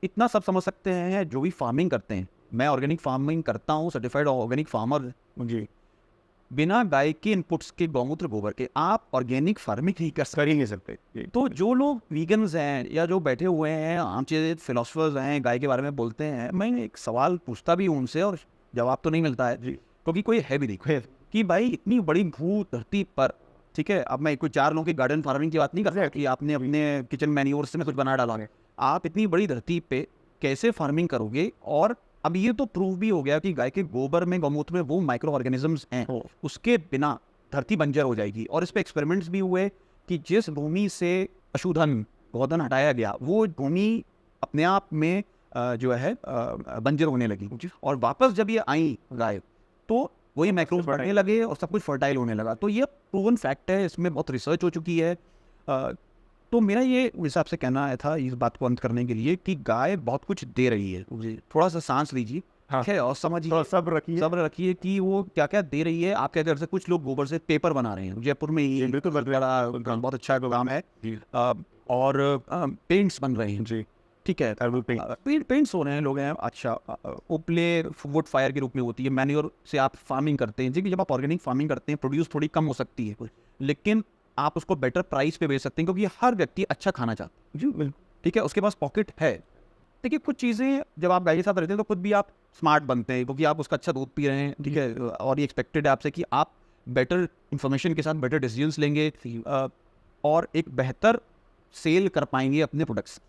इतना सब समझ सकते हैं जो भी फार्मिंग करते हैं। मैं ऑर्गेनिक फार्मिंग करता हूँ, सर्टिफाइड ऑर्गेनिक फार्मर जी। बिना गाय के इनपुट्स के, गौमूत्र गोबर के, आप ऑर्गेनिक फार्मिंग नहीं कर ही नहीं सकते। तो जो लोग वीगन्स हैं या जो बैठे हुए हैं, आम चीज़ फिलोसफर्स हैं, गाय के बारे में बोलते हैं, मैं एक सवाल पूछता भी हूँ उनसे और जवाब तो नहीं मिलता है, क्योंकि कोई है भी नहीं कि भाई इतनी बड़ी भू धरती पर, ठीक है। अब मैं कोई 4 लोगों की गार्डन फार्मिंग की बात नहीं कर रहा कि आपने अपने किचन मैन्योर से कुछ बना डाला है। आप इतनी बड़ी धरती पे कैसे फार्मिंग करोगे? और अब ये तो प्रूव भी हो गया कि गाय के गोबर में, गौमूत्र में वो माइक्रो ऑर्गेनिजम्स हैं, उसके बिना धरती बंजर हो जाएगी। और इस पे एक्सपेरिमेंट्स भी हुए कि जिस भूमि से पशुधन, गौधन हटाया गया, वो भूमि अपने आप में जो है बंजर होने लगी, और वापस जब ये आई गाय तो वही माइक्रोब्स बढ़ने लगे और सब कुछ फर्टाइल होने लगा। तो ये प्रूवन फैक्ट है, इसमें बहुत रिसर्च हो चुकी है। तो मेरा ये हिसाब से कहना है था इस बात को अंत करने के लिए कि गाय बहुत कुछ दे रही है, थोड़ा सा सांस लीजिए, हाँ, और समझिए, सब्र रखिए कि वो क्या क्या दे रही है। आपके घर से कुछ लोग गोबर से पेपर बना रहे हैं, जयपुर में ही बहुत अच्छा काम है, और पेंट्स बन रहे हैं जी, ठीक है। पेंट्स हो रहे हैं लोग हैं, अच्छा। उपले वुड फायर के रूप में होती है, मैन्योर से आप फार्मिंग करते हैं जी। जब आप ऑर्गेनिक फार्मिंग करते हैं, प्रोड्यूस थोड़ी कम हो सकती है, लेकिन आप उसको बेटर प्राइस पे बेच सकते हैं, क्योंकि हर व्यक्ति अच्छा खाना चाहता है जी, ठीक है। उसके पास पॉकेट है। देखिए, कुछ चीज़ें जब आप गाय के साथ रहते हैं तो खुद भी आप स्मार्ट बनते हैं, क्योंकि आप उसका अच्छा दूध पी रहे हैं, ठीक है। और ये एक्सपेक्टेड है आपसे कि आप बेटर इन्फॉर्मेशन के साथ बेटर डिसीजंस लेंगे। और एक बेहतर सेल कर पाएंगे अपने प्रोडक्ट्स।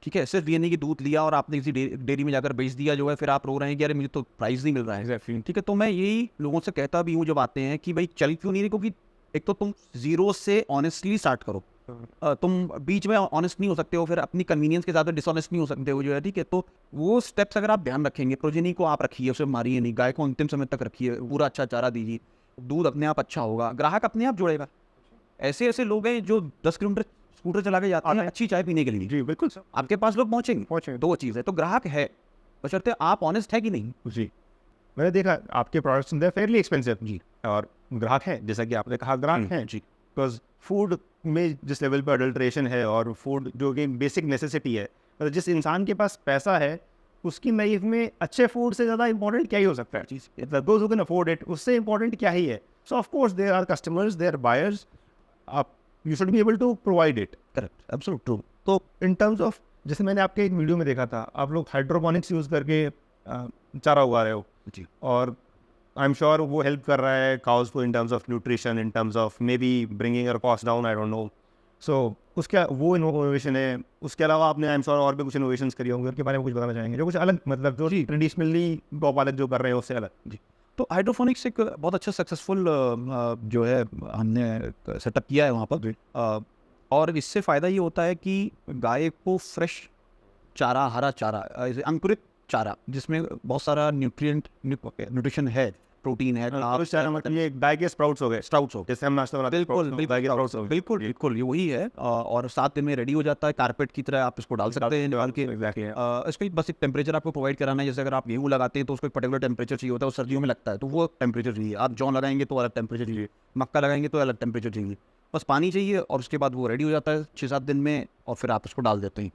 ठीक है, सिर्फ ये नहीं कि दूध लिया और आपने किसी डेयरी में जाकर बेच दिया जो है, फिर आप रो रहे हैं कि अरे मुझे तो प्राइस नहीं मिल रहा है। ठीक है, तो मैं यही लोगों से कहता भी हूँ जब आते हैं कि भाई चल क्यों नहीं रही, क्योंकि एक तो तुम जीरो से ऑनेस्टली स्टार्ट करो, तुम बीच में ऑनेस्ट नहीं हो सकते हो, फिर अपनी कन्वीनियंस के साथ डिसऑनेस्ट नहीं हो सकते हो जो है। ठीक है, तो वो स्टेप्स अगर आप ध्यान रखेंगे, प्रोजेनी को आप रखिए, उसे मारिए नहीं, गाय को अंतिम समय तक रखिए, पूरा अच्छा चारा दीजिए, दूध अपने आप अच्छा होगा, ग्राहक अपने आप जुड़ेगा। ऐसे ऐसे लोग हैं जो 10 किलोमीटर स्कूटर चला के जाते हैं अच्छी चाय पीने के लिए। जी बिल्कुल सर, आपके पास लोग पहुंचेंगे। दो चीज़ है, तो ग्राहक है, बशर्ते आप ऑनेस्ट है कि नहीं। जी मैंने देखा आपके प्रोडक्ट्स दे फेयरली एक्सपेंसिव जी, और ग्राहक हैं, जैसा कि आपने कहा ग्राहक हैं जी, बिकॉज फूड में जिस लेवल पर अडल्ट्रेशन है और फूड जो कि बेसिक नेसेसिटी है, मतलब जिस इंसान के पास पैसा है उसकी लाइफ में अच्छे फूड से ज़्यादा इंपॉर्टेंट क्या ही हो सकता है। Those who can afford it, उससे इंपॉर्टेंट क्या ही है। So of course there are customers, there are buyers, आप you should be able to provide it. Correct, absolute true. तो इन टर्म्स ऑफ, जैसे मैंने आपके एक वीडियो में देखा था, आप लोग हाइड्रोपोनिक्स यूज़ करके चारा उगा रहे हो जी, और आई एम श्योर वो हेल्प कर रहा है काउस को in terms of nutrition, in terms of maybe bringing your cost down, I don't know. So उसका वो इनोवेशन है। उसके अलावा आपने आई एम श्योर और भी कुछ इनोवेशंस करी होंगे, उनके बारे में कुछ बताना चाहेंगे जो कुछ अलग, मतलब जो ट्रेडिशनली गौपालक जो कर रहे हैं उससे अलग। जी। तो हाइड्रोफोनिक्स एक बहुत अच्छा सक्सेसफुल जो है हमने सेटअप किया है वहाँ पर, और इससे फ़ायदा ये होता है कि गाय को फ्रेश चारा, हरा चारा, अंकुरित चारा जिसमें बहुत सारा न्यूट्रिशन है, प्रोटीन है, उस चारा मतलब ये गाय के स्प्राउट्स हो गए, स्प्राउट्स हो गए। जैसे हम नाश्ता बनाते हैं, बिल्कुल गाय के sprouts हो गए। बिल्कुल बिल्कुल ये वही है, और 7 दिन में रेडी हो जाता है, कारपेट की तरह आप इसको डाल सकते हैं निकाल के। Exactly, इसका बस एक टेम्परेचर आपको प्रोवाइड कराना है। जैसे अगर आप गेहूँ लगाते हैं तो उसको एक पर्टिकुलर टेम्परेचर चाहिए होता है, वो सर्दियों में लगता है तो वो टेम्परेचर चाहिए। आप जौ लगाएंगे तो अलग टेम्परेचर चाहिए, मक्का लगाएंगे तो अलग टेम्परेचर चाहिए। बस पानी चाहिए और उसके बाद वो रेडी हो जाता है 6-7 दिन में, और फिर आप उसको डाल देते हैं।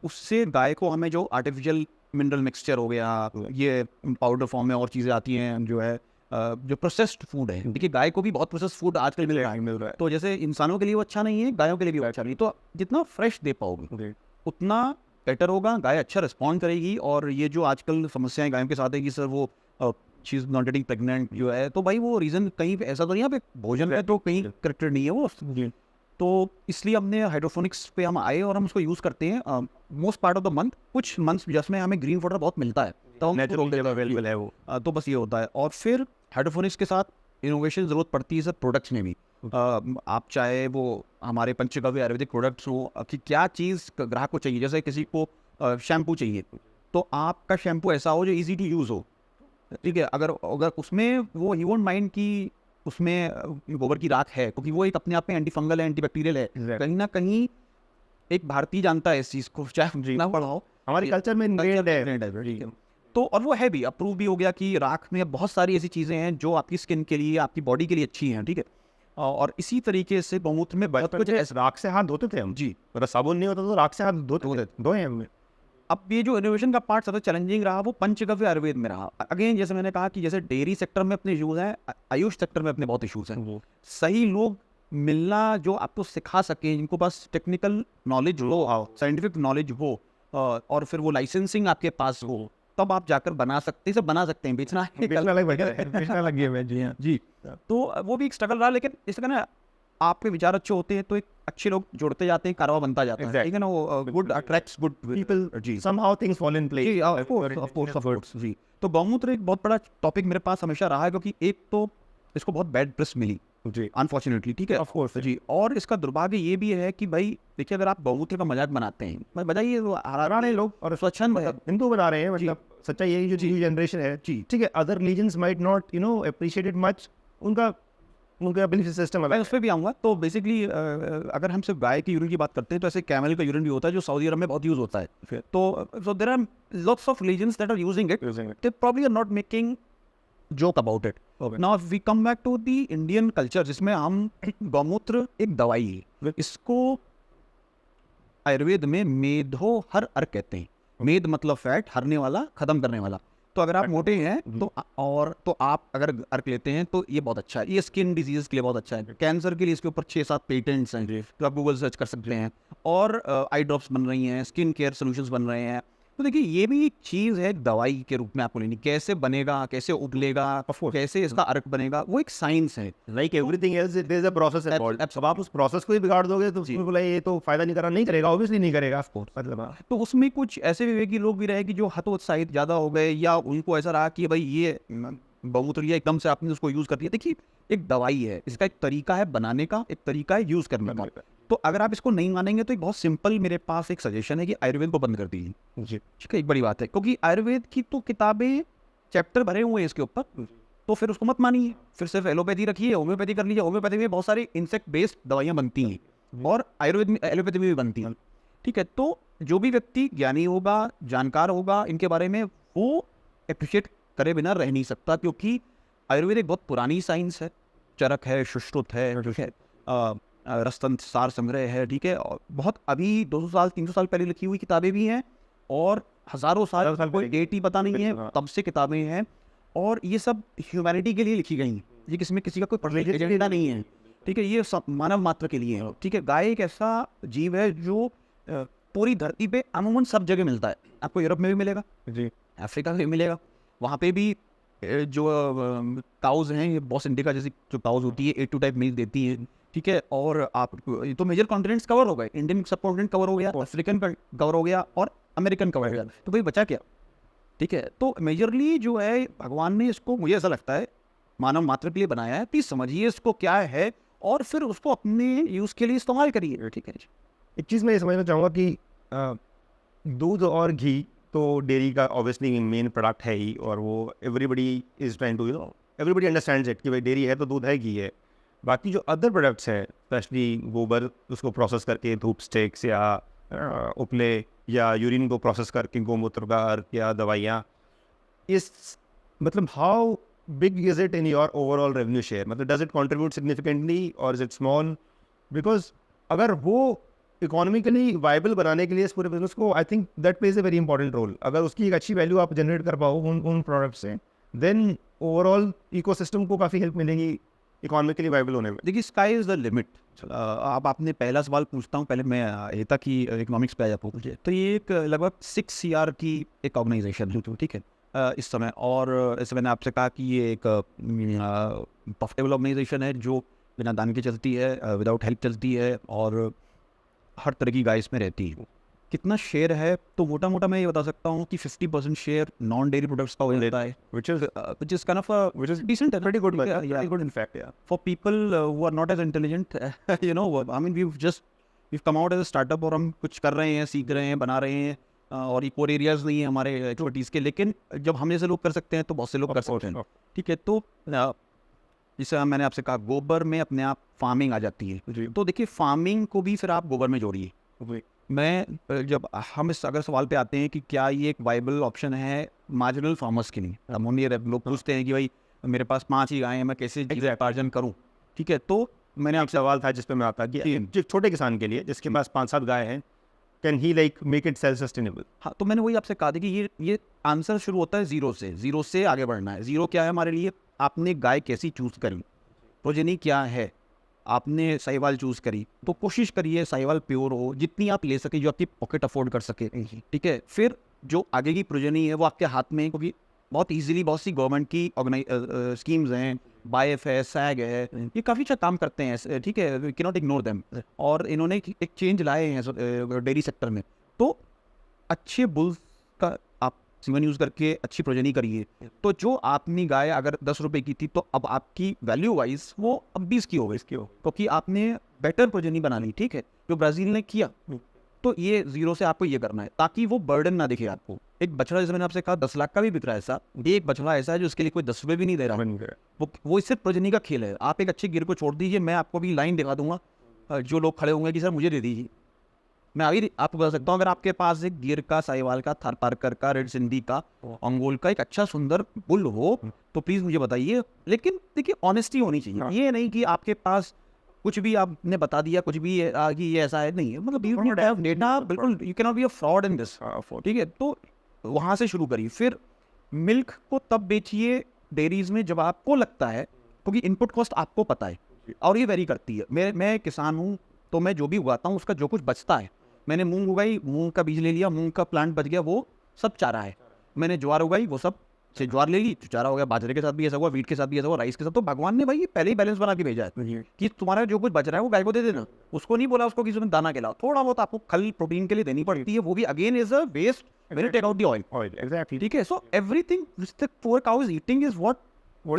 उससे गाय को हमें जो आर्टिफिशियल मिनरल मिक्सचर हो गया, ये पाउडर फॉर्म में और चीज़ें आती हैं जो है, जो प्रोसेस्ड फूड है। देखिए गाय को भी बहुत प्रोसेस्ड फूड आजकल मिल रहा है, तो जैसे इंसानों के लिए वो अच्छा नहीं है, गायों के लिए भी वो अच्छा नहीं। तो जितना फ्रेश दे पाओगे उतना बेटर होगा, गाय अच्छा रिस्पॉन्ड करेगी। और ये जो आजकल समस्याएं गायों के साथ है कि सर वो she is not getting pregnant जो है, तो भाई वो रीज़न कहीं पे ऐसा तो नहीं है, भोजन है तो कहीं करेक्टेड नहीं है वो। तो इसलिए हमने हाइड्रोफोनिक्स पे हम आए और हम उसको यूज़ करते हैं most part of the month. कुछ मंथ्स जिसमें हमें ग्रीन वाटर बहुत मिलता है तो हम नेचुरल अवेलेबल है वो। तो बस ये होता है। और फिर हाइड्रोफोनिक्स के साथ इनोवेशन ज़रूरत पड़ती है सर प्रोडक्ट्स में भी। आप चाहे वो हमारे पंचगव्य आयुर्वेदिक प्रोडक्ट्स हो कि क्या चीज़ ग्राहक को चाहिए, जैसे किसी को शैम्पू चाहिए तो आपका शैम्पू ऐसा हो जो ईजी टू यूज़ हो। ठीक है, अगर अगर उसमें वो ही वोंट माइंड कि उसमें गोबर की राख है, क्योंकि वो एक अपने आप में एंटी फंगल है, एंटी बैक्टीरियल है। कहीं ना कहीं एक भारतीय जानता है इस चीज़ को, चाहे ना पढ़ाओ, हमारे कल्चर में ingrained है। तो और वो है भी अप्रूव भी हो गया कि राख में बहुत सारी ऐसी चीज़ें हैं जो आपकी स्किन के लिए, आपकी बॉडी के लिए अच्छी हैं। ठीक है, और इसी तरीके से गौमूत्र में बहुत कुछ कुछ राख से हाथ धोते थे हम जी, मतलब साबुन नहीं होता तो राख से हाथ धोते थे, धोए हमने। अब ये जो इनोवेशन का पार्ट सबसे चैलेंजिंग रहा वो पंचगव्य आयुर्वेद में रहा। अगेन जैसे मैंने कहा कि जैसे डेयरी सेक्टर में अपने इशूज़ हैं, आयुष सेक्टर में अपने बहुत इशूज़ हैं। सही लोग मिलना जो आपको सिखा सके, जिनको पास टेक्निकल नॉलेज हो, साइंटिफिक नॉलेज हो, और फिर वो लाइसेंसिंग आपके पास हो, तब आप जाकर बना सकते हैं। सब बना सकते हैं, बेचना लग गया जी। हाँ जी, तो वो भी एक स्ट्रगल रहा। लेकिन इसका ना आपके विचार अच्छे होते हैं तो एक अच्छे लोग जुड़ते जाते हैं, कारवा बनता जाता है। ठीक है ना, वो गुड अट्रैक्ट्स गुड पीपल, जी, somehow things fall in place। जी, of course, जी। तो गौमूत्र एक बहुत बड़ा टॉपिक मेरे पास हमेशा रहा है, क्योंकि एक तो इसको बहुत बैड प्रेस मिली जी, अनफॉर्चुनेटली। ठीक है, ऑफ कोर्स जी। और इसका दुर्भाग्य ये भी है कि भाई देखिए, अगर आप गौमूत्र का मजाक बनाते हैं, मैं बताइए बना रहे लोग और स्वच्छंद है, हिंदू बना रहे हैं, मतलब सच्चाई यही जो न्यू जनरेशन है। जी, ठीक है, other religions might not appreciate it much, उनका बिलीफ सिस्टम मैं उस पर भी आऊँगा। तो बेसिकली अगर हम सिर्फ गाय के यूरिन की बात करते हैं तो ऐसे कैमल का यूरिन भी होता है जो सऊदी अरब में बहुत यूज़ होता है। तो so there are lots of religions that are using it, they probably are not making joke about it. Now we come back to the Indian culture, जिसमें हम गौमूत्र एक दवाई है, इसको आयुर्वेद में मेधो हर अर्क कहते हैं। मेद मतलब फैट, हरने वाला, खत्म करने वाला। तो अगर आप मोटे हैं तो आप अगर अर्क लेते हैं तो ये बहुत अच्छा है। ये स्किन डिजीज के लिए बहुत अच्छा है। कैंसर के लिए इसके ऊपर 6-7 पेटेंट्स हैं, तो आप गूगल सर्च कर सकते हैं। और आई ड्रॉप्स बन रही हैं, स्किन केयर सोल्यूशंस बन रहे हैं, तो देखिए ये भी एक चीज़ है, दवाई के रूप में आपको लेनी, कैसे बनेगा, कैसे उबलेगा, कैसे इसका अर्क बनेगा, वो एक साइंस है। Like everything else there is a process involved. अब आप उस प्रोसेस को ही बिगाड़ दोगे तो फिर बोला ये तो फायदा नहीं करा, नहीं करेगा, ऑब्वियसली नहीं करेगा आपको, मतलब हाँ। तो उसमें कुछ ऐसे विवेकी लोग भी रहे कि जो हतोत्साहित ज़्यादा हो गए, या उनको ऐसा रहा कि भाई ये बहुमूत्र लिया एकदम से आपने उसको यूज़ कर दिया। देखिए एक दवाई है, इसका एक तरीका है बनाने का, एक तरीका है यूज़ करने का। तो अगर आप इसको नहीं मानेंगे तो एक बहुत सिंपल मेरे पास एक सजेशन है कि आयुर्वेद को बंद कर दीजिए जी। ठीक है। एक बड़ी बात है, क्योंकि आयुर्वेद की तो किताबें चैप्टर भरे हुए हैं इसके ऊपर, तो फिर उसको मत मानिए, फिर सिर्फ एलोपैथी रखिए, होम्योपैथी कर लीजिए। होम्योपैथी में बहुत सारी इंसेक्ट बेस्ड दवाइयाँ बनती हैं और आयुर्वेद में एलोपैथी में भी बनती हैं ठीक है। तो जो भी व्यक्ति ज्ञानी होगा, जानकार होगा इनके बारे में, वो अप्रिशिएट करे बिना रह नहीं सकता, क्योंकि आयुर्वेद एक बहुत पुरानी साइंस है। चरक है, सुश्रुत है ठीक है, रसतंत्र सार संग्रह है ठीक है, और बहुत अभी 200 साल 300 साल पहले लिखी हुई किताबें भी हैं, और हज़ारों साल कोई डेट ही पता नहीं है तब से किताबें हैं, और ये सब ह्यूमैनिटी के लिए लिखी गई हैं। ये किसी किसी का कोई पर्सनल एजेंडा नहीं है ठीक है, ये सब मानव मात्र के लिए है ठीक है। गाय एक ऐसा जीव है जो पूरी धरती पे अमूमन सब जगह मिलता है। आपको यूरोप में भी मिलेगा जी, अफ्रीका में भी मिलेगा, वहाँ पे भी जो काउज हैं, ये बॉस इंडिका जैसी जो काउज होती है A2 टाइप मिल्क देती है ठीक है। और आप ये तो मेजर कॉन्टिनेंट्स कवर हो गए, इंडियन सब कॉन्टिनेंट कवर हो गया, अफ्रीकन कवर हो गया, और अमेरिकन कवर हो गया, तो भाई बचा क्या ठीक है। तो मेजरली जो है भगवान ने इसको, मुझे ऐसा लगता है, मानव मात्र के लिए बनाया है। प्लीज समझिए इसको क्या है, और फिर उसको अपने यूज़ के लिए इस्तेमाल करिए ठीक है। एक चीज़ मैं ये समझना चाहूँगा कि दूध और घी तो डेयरी का ऑब्वियसली मेन प्रोडक्ट है ही, और वो everybody is trying to everybody understands it कि भाई डेयरी है तो दूध है, घी है। बाकी जो अदर प्रोडक्ट्स हैं, स्पेशली गोबर, उसको प्रोसेस करके धूप स्टेक्स या उपले, या यूरिन को प्रोसेस करके गोमूत्र का अर्क या दवाइयाँ, इस मतलब how big is it in your overall revenue share? मतलब डज इट कंट्रीब्यूट सिग्निफिकेंटली और इज इट स्मॉल? बिकॉज अगर वो इकोनॉमिकली वाइबल बनाने के लिए इस पूरे बिजनेस को, I think that plays a very important role. अगर उसकी एक अच्छी वैल्यू आप जनरेट कर पाओ उन प्रोडक्ट से, देन ओवरऑल इकोसिस्टम को काफ़ी हेल्प मिलेगी इकोनॉमिकली वाइबल होने में। देखिए स्काई इज़ द लिमिट। अब आपने पहला सवाल पूछता हूँ, पहले मैं ये था कि इकोनॉमिक्स पे आ जाता हूँ। तो ये एक लगभग 6 CR की एक ऑर्गेनाइजेशन है ठीक है इस समय, और जैसे मैंने आपसे कहा कि ये एक प्रॉफिटेबल ऑर्गेनाइजेशन है जो बिना दान के चलती है, विदाउट हेल्प चलती है, और हर तरह की गाय इसमें रहती है। कितना शेयर है, तो मोटा मोटा मैं ये बता सकता हूँ कि 50% शेयर नॉन डेयरी प्रोडक्ट्स का हो जाता है, which is kind of a decent, pretty good, pretty good in fact, yeah. For people who are not as intelligent, you know, I mean we've come out as a startup, और हम कुछ कर रहे हैं, सीख रहे हैं, बना रहे हैं, और ये कोर एरियाज नहीं है हमारे एक्सपर्टीज़ के, लेकिन जब हम जैसे लोग कर सकते हैं तो बहुत से लोग कर सकते हैं ठीक है। तो जैसे मैंने आपसे कहा, गोबर में अपने आप फार्मिंग आ जाती है, तो देखिए फार्मिंग को भी फिर आप गोबर में जोड़िए। मैं जब हम इस अगर सवाल पे आते हैं कि क्या ये एक वाइबल ऑप्शन है मार्जिनल फार्मर्स के लिए, लोग पूछते हैं कि भाई मेरे पास 5 ही गायें हैं, मैं कैसे जीविकोपार्जन करूं ठीक है। तो मैंने आपसे सवाल था जिस पे मैं आता कि छोटे किसान के लिए जिसके पास 5-7 गाय हैं, can he like make it self sustainable? हाँ, तो मैंने वही आपसे कहा था कि ये आंसर शुरू होता है जीरो से आगे बढ़ना है। जीरो क्या है हमारे लिए? आपने गाय कैसी चूज़ करी, प्रोजेनी क्या है, आपने साहिवाल चूज़ करी, तो कोशिश करिए साहिवाल प्योर हो, जितनी आप ले सके, जो आपकी पॉकेट अफोर्ड कर सके ठीक है। फिर जो आगे की प्रोजेनी है वो आपके हाथ में है, क्योंकि बहुत इजीली बहुत सी गवर्नमेंट की स्कीम्स हैं, बायफ है, सैग है, ये काफ़ी अच्छा काम करते हैं ठीक है, we can not ignore them. और इन्होंने एक चेंज लाए हैं डेयरी सेक्टर में, तो अच्छे बुल्स का आप सीमन यूज़ करके अच्छी प्रोजेनी करिए। तो जो आपने गाय अगर 10 रुपए की थी, तो अब आपकी वैल्यू वाइज वो अब 20 की हो गई, क्योंकि आपने बेटर प्रोजेनी बना ली ठीक है, जो ब्राज़ील ने किया। तो ये जीरो से आपको ये करना है ताकि वो बर्डन ना दिखे आपको। एक बछड़ा, जैसे मैंने आपसे कहा 10 लाख का भी बिक रहा है ऐसा, एक बछड़ा ऐसा है जो उसके लिए कोई 10 रुपये भी नहीं दे रहा, वो इससे प्रोजेनी का खेल है। आप एक अच्छे गिर को छोड़ दीजिए, मैं आपको भी लाइन दिखा दूंगा, जो लोग खड़े होंगे कि सर मुझे दे दीजिए, मैं अभी आपको बता सकता हूँ। अगर आपके पास एक गिर का, साहिवाल का, थारपारकर का, रेड सिंधी का, अंगोल का एक अच्छा सुंदर बुल हो तो प्लीज़ मुझे बताइए। लेकिन देखिए ऑनेस्टी होनी चाहिए, ये नहीं कि आपके पास कुछ भी आपने बता दिया, कुछ भी कि ये ऐसा है, नहीं है, मतलब डेटा बिल्कुल, you can not be a fraud in this ठीक है। तो वहाँ से शुरू करिए, फिर मिल्क को तब बेचिए डेयरीज में जब आपको लगता है, क्योंकि इनपुट कॉस्ट आपको पता है और ये वेरी करती है। मैं किसान हूँ, तो मैं जो भी उगाता हूँ उसका जो कुछ बचता है, मैंने मूंग उगाई, मूंग का बीज ले लिया, मूंग का प्लांट बच गया, वो सब चारा है। मैंने ज्वार उगाई, वो सब से ज्वार ले ली, चारा हो गया। बाजरे के साथ भी ऐसा हुआ, वीट के साथ भी ऐसा हुआ, राइस के साथ। तो भगवान ने भाई पहले ही बैलेंस बना के भेजा है कि तुम्हारा जो कुछ बच रहा है वो गाय को दे देना। उसको नहीं बोला उसको कि तुम्हें दाना खिलाओ, थोड़ा बहुत आपको खल प्रोटीन के लिए देनी पड़ती है, वो भी again is a waste when you take out the oil. Exactly. ठीक है, so everything which the poor cow is eating is what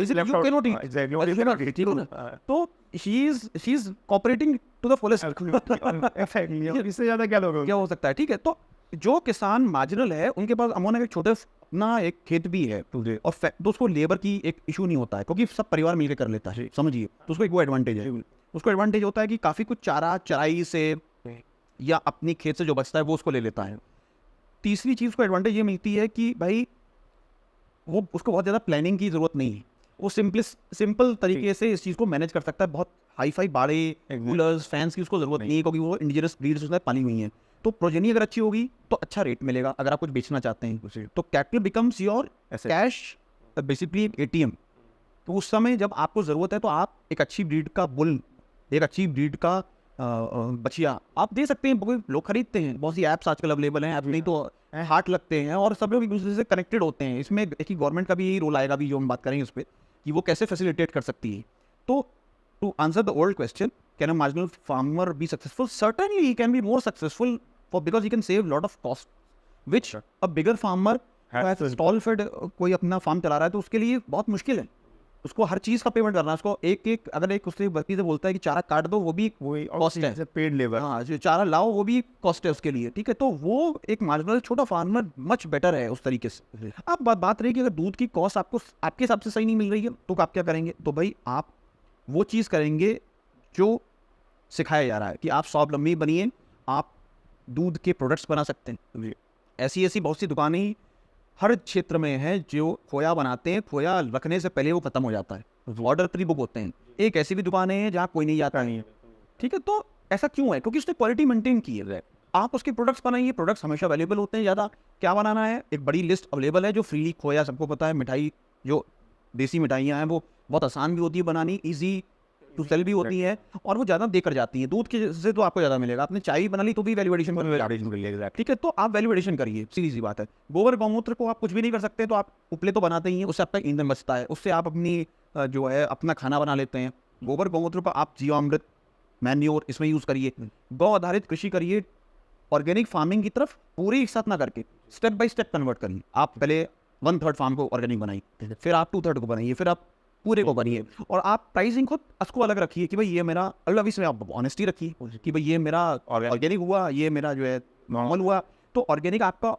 is it you cannot eat. ठीक है ना, तो she is cooperating to the fullest. इससे ज्यादा क्या लोग क्या हो सकता है। ठीक है, तो जो किसान मार्जिनल है उनके पास अमोन एक छोटे अपना एक खेत भी है और तो उसको लेबर की एक इशू नहीं होता है, क्योंकि सब परिवार मिलकर कर लेता है, समझिए। तो उसको एक वो एडवांटेज है। उसको एडवांटेज होता है कि काफ़ी कुछ चारा चराई से या अपनी खेत से जो बचता है वो उसको ले लेता है। तीसरी चीज़ को एडवांटेज ये मिलती है कि भाई वो उसको बहुत ज़्यादा प्लानिंग की ज़रूरत नहीं है, वो सिंपल तरीके से इस चीज़ को मैनेज कर सकता है। बहुत हाई फाई बाड़े कूलर्स फैंस की उसको ज़रूरत नहीं है, क्योंकि वो इंडिजिनस ब्रीड्स उसमें पाली हुई हैं। तो प्रोजेनी अगर अच्छी होगी तो अच्छा रेट मिलेगा अगर आप कुछ बेचना चाहते हैं। तो cattle becomes your cash, basically ATM. तो उस समय जब आपको ज़रूरत है तो आप एक अच्छी ब्रीड का बुल, एक अच्छी ब्रीड का बछिया आप दे सकते हैं। लोग खरीदते हैं, बहुत सी ऐप्स आजकल अवेलेबल हैं, ऐप नहीं तो हाट लगते हैं और सब लोग एक दूसरे से कनेक्टेड होते हैं। इसमें एक गवर्नमेंट का भी यही रोल आएगा, अभी जो हम बात करेंगे उस पर, कि वो कैसे फैसिलिटेट कर सकती है। तो to answer the old question, can a marginal farmer be successful? Certainly he can be more successful because he can save lot of cost, which a bigger farmer stall fed कोई अपना farm चला रहा है तो उसके लिए बहुत मुश्किल है। उसको हर चीज़ का पेमेंट करना है। उसको एक अगर एक उससे व्यक्ति से बोलता है कि चारा काट दो, वो भी कॉस्ट है, पेड लेबर। हाँ, जो चारा लाओ वो भी कॉस्ट है उसके लिए। ठीक है, तो वो एक मार्जिनल छोटा फार्मर मच बेटर है उस तरीके से। अब बात रही कि अगर दूध की कॉस्ट आपको आपके हिसाब से सही नहीं मिल रही है तो आप क्या करेंगे? तो भाई आप वो चीज़ करेंगे जो सिखाया जा रहा है कि आप स्वावलंबी बनिए, आप दूध के प्रोडक्ट्स बना सकते हैं। ऐसी बहुत सी दुकानें हर क्षेत्र में हैं जो खोया बनाते हैं, खोया रखने से पहले वो खत्म हो जाता है, ऑर्डर प्री बुक होते हैं। एक ऐसी भी दुकानें हैं जहाँ कोई नहीं जाता है। ठीक है, तो ऐसा क्यों है? क्योंकि उसने क्वालिटी मेंटेन की है। आप उसके प्रोडक्ट्स बनाइए, प्रोडक्ट्स हमेशा अवेलेबल होते हैं। ज़्यादा क्या बनाना है, एक बड़ी लिस्ट अवेलेबल है जो फ्रीली खोया, सबको पता है। मिठाई जो देसी मिठाइयाँ हैं वो बहुत आसान भी होती है बनानी, ईजी टू सेल भी होती है और वो ज़्यादा देकर जाती है। दूध के से तो आपको ज़्यादा मिलेगा। आपने चाय बना ली तो भी वैल्यूएडिशन कर, ठीक है, तो आप वैल्यूएडिशन करिए, सीधी सी बात है। गोबर गौमूत्र को आप कुछ भी नहीं कर सकते तो आप उपले तो बनाते ही हैं, उससे आपका ईंधन बचता है, उससे आप अपनी जो है अपना खाना बना लेते हैं। गोबर गौमूत्र पर आप जीवामृत, मैन्योर इसमें यूज़ करिए, गौ आधारित कृषि करिए। ऑर्गेनिक फार्मिंग की तरफ पूरी एक साथ ना करके स्टेप बाय स्टेप कन्वर्ट करिए। आप पहले 1/3 फार्म को ऑर्गेनिक बनाइए, फिर आप 2/3 को बनाइए, फिर आप पूरे को बनिए। और आप प्राइसिंग खुद उसको अलग रखिए कि भाई ये मेरा अलग, इसमें आप ऑनेस्टी रखिए कि भाई ये मेरा ऑर्गेनिक हुआ, ये मेरा जो है नॉर्मल हुआ। तो ऑर्गेनिक आपका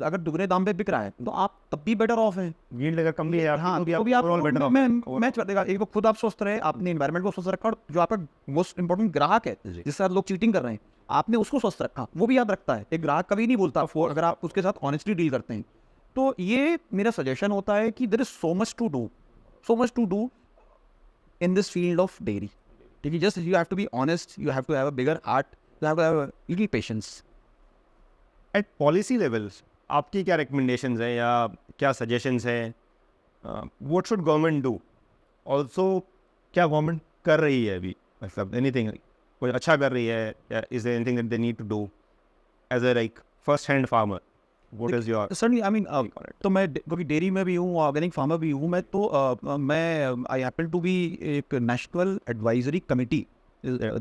अगर दुगने दाम पे बिक रहा है तो आप तब भी बेटर ऑफ है। कम भी है, हाँ, तो भी आप बेटर मैच कर देगा। एक तो खुद आप स्वस्थ रहे, आपने एनवायरमेंट को स्वस्थ रखा, और जो आपका मोस्ट इंपॉर्टेंट ग्राहक है जिसके साथ लोग चीटिंग कर रहे हैं, आपने उसको स्वस्थ रखा, वो भी याद रखता है। एक ग्राहक कभी नहीं बोलता अगर आप उसके साथ ऑनेस्टली डील करते हैं। तो ये मेरा सजेशन होता है कि there is so much to do in this field of dairy. ठीक है, just you have to be honest, you have to have a bigger heart, you have to have a little patience. At policy levels आपकी क्या recommendations हैं या क्या suggestions हैं? What should government do? Also क्या government कर रही है अभी, मतलब एनीथिंग कोई अच्छा कर रही है, या is there anything that they need to do as a like first hand farmer? What is your Certainly, I mean, तो मैं क्योंकि डेयरी में भी हूँ, ऑर्गेनिक फार्मर भी हूँ मैं, तो मैं आई हैपन टू बी एक नेशनल एडवाइजरी कमेटी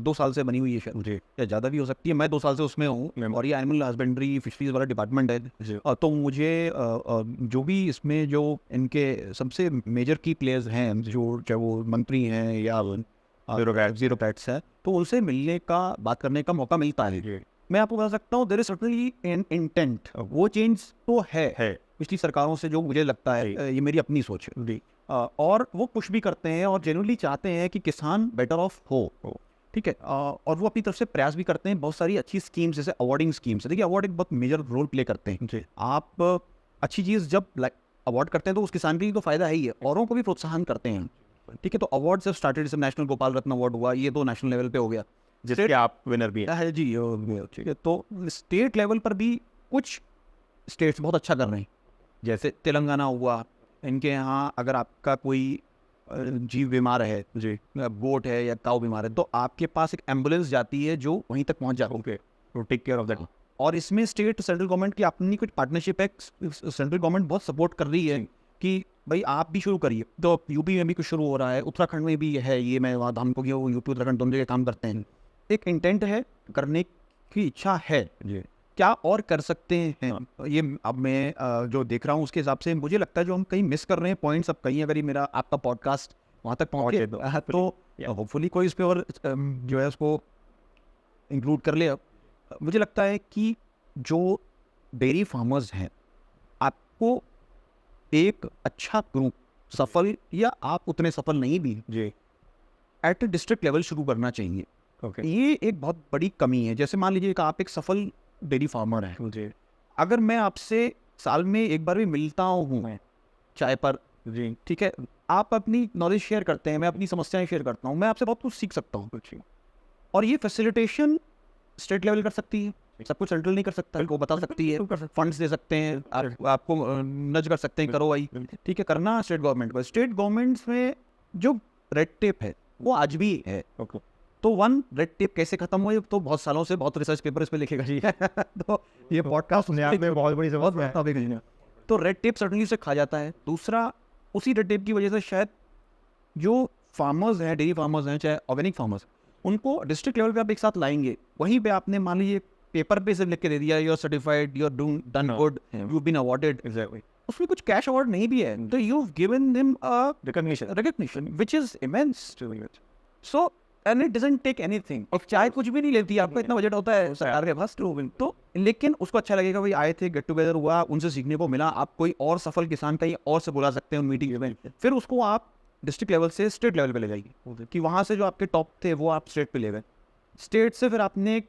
2 साल से बनी हुई है, मुझे या ज़्यादा भी हो सकती है। मैं 2 साल से उसमें हूँ और ये एनिमल हस्बेंड्री फिशरीज वाला डिपार्टमेंट है। तो मुझे जो भी इसमें जो इनके सबसे मेजर की प्लेयर्स हैं, जो चाहे वो मंत्री हैं या ब्यूरोक्रेट्स हैं, तो उनसे मिलने का, बात करने का मौका मिलता है। मैं आपको बता सकता हूँ there is certainly an intent, वो चेंज तो है पिछली सरकारों से, जो मुझे लगता है, ये मेरी अपनी सोच है। और वो पुश भी करते हैं और जेन्युइनली चाहते हैं कि किसान बेटर ऑफ हो। ठीक है, और वो अपनी तरफ से प्रयास भी करते हैं। बहुत सारी अच्छी स्कीम्स, जैसे अवार्डिंग स्कीम्स है। देखिए, अवार्ड एक बहुत मेजर रोल प्ले करते हैं। आप अच्छी चीज़ जब अवार्ड करते हैं तो उस किसान के लिए तो फायदा है ही है, औरों को भी प्रोत्साहन करते हैं। ठीक है, तो अवार्ड जब स्टार्टेड, जैसे नेशनल गोपाल रत्न अवार्ड हुआ, ये तो नेशनल लेवल पे हो गया, जिसके आप विनर भी है जी। ठीक है, तो स्टेट लेवल पर भी कुछ स्टेट्स बहुत अच्छा कर रहे हैं, जैसे तेलंगाना हुआ। इनके यहाँ अगर आपका कोई जीव बीमार है, जी, गोट है या काऊ बीमार है, तो आपके पास एक एम्बुलेंस जाती है जो वहीं तक पहुँच जाती है, to take care of that. और इसमें स्टेट सेंट्रल गवर्नमेंट की अपनी कुछ पार्टनरशिप है, सेंट्रल गवर्नमेंट बहुत सपोर्ट कर रही है कि भाई आप भी शुरू करिए। तो यूपी में भी कुछ शुरू हो रहा है, उत्तराखंड में भी है ये, मैं वहाँ धाम को गया, वो यूपी उत्तराखंड दोनों जगह काम करते हैं। एक इंटेंट है, करने की इच्छा है जी, क्या और कर सकते हैं ये अब मैं जो देख रहा हूँ उसके हिसाब से मुझे लगता है जो हम कहीं मिस कर रहे हैं पॉइंट्स, अब कहीं अगर ये मेरा आपका पॉडकास्ट वहाँ तक पहुँचे तो होपफुली कोई इस पे और जो है उसको इंक्लूड कर ले। अब मुझे लगता है कि जो डेयरी फार्मर्स हैं, आपको एक अच्छा ग्रुप, सफल या आप उतने सफल नहीं भी जी, एट डिस्ट्रिक्ट लेवल शुरू करना चाहिए। Okay. ये एक बहुत बड़ी कमी है। जैसे मान लीजिए कि आप एक सफल डेयरी फार्मर हैं जी, अगर मैं आपसे साल में एक बार भी मिलता हूँ चाय पर जी, ठीक है, आप अपनी नॉलेज शेयर करते हैं, मैं अपनी समस्याएं शेयर करता हूँ, मैं आपसे बहुत कुछ सीख सकता हूँ। और ये फैसिलिटेशन स्टेट लेवल कर सकती है, सब कुछ सेंट्रल नहीं कर सकता, वो बता सकती है, फंड्स दे सकते हैं, आपको नज कर सकते हैं, करो भाई, ठीक है, करना स्टेट गवर्नमेंट को। स्टेट गवर्नमेंट्स में जो रेड टेप है वो आज भी है। तो वन, रेड टेप कैसे खत्म हुई, तो बहुत सालों से बहुत रिसर्च पेपर इस पे लिखेगा जी तो ये पॉडकास्ट में बहुत बड़ी टॉपिक है। तो रेड टेप सर्टनली से खा जाता है। दूसरा, उसी रेड टेप की वजह से शायद जो फार्मर्स हैं, डेयरी फार्मर्स हैं, चाहे ऑर्गेनिक फार्मर्स, उनको डिस्ट्रिक्ट लेवल पे आप एक साथ लाएंगे, वहीं पे आपने मान लीजिए पेपर पे सिर्फ लिख के दे दिया you are certified, you are done good, you been awarded, उसमें कुछ कैश अवार्ड नहीं भी है, तो you given them a recognition which is immense. So and it doesn't take anything, और चाय कुछ भी नहीं लेती, आपका इतना बजट होता है सरकार के पास, तो लेकिन उसको अच्छा लगेगा, भाई आए थे, गेट टुगेदर हुआ, उनसे सीखने को मिला, आप कोई और सफल किसान कहीं और से बुला सकते हैं उन मीटिंग में, फिर उसको आप डिस्ट्रिक्ट लेवल से स्टेट लेवल पे ले जाइए, कि वहाँ से जो आपके टॉप थे वो आप स्टेट पे ले गए, स्टेट से फिर आपने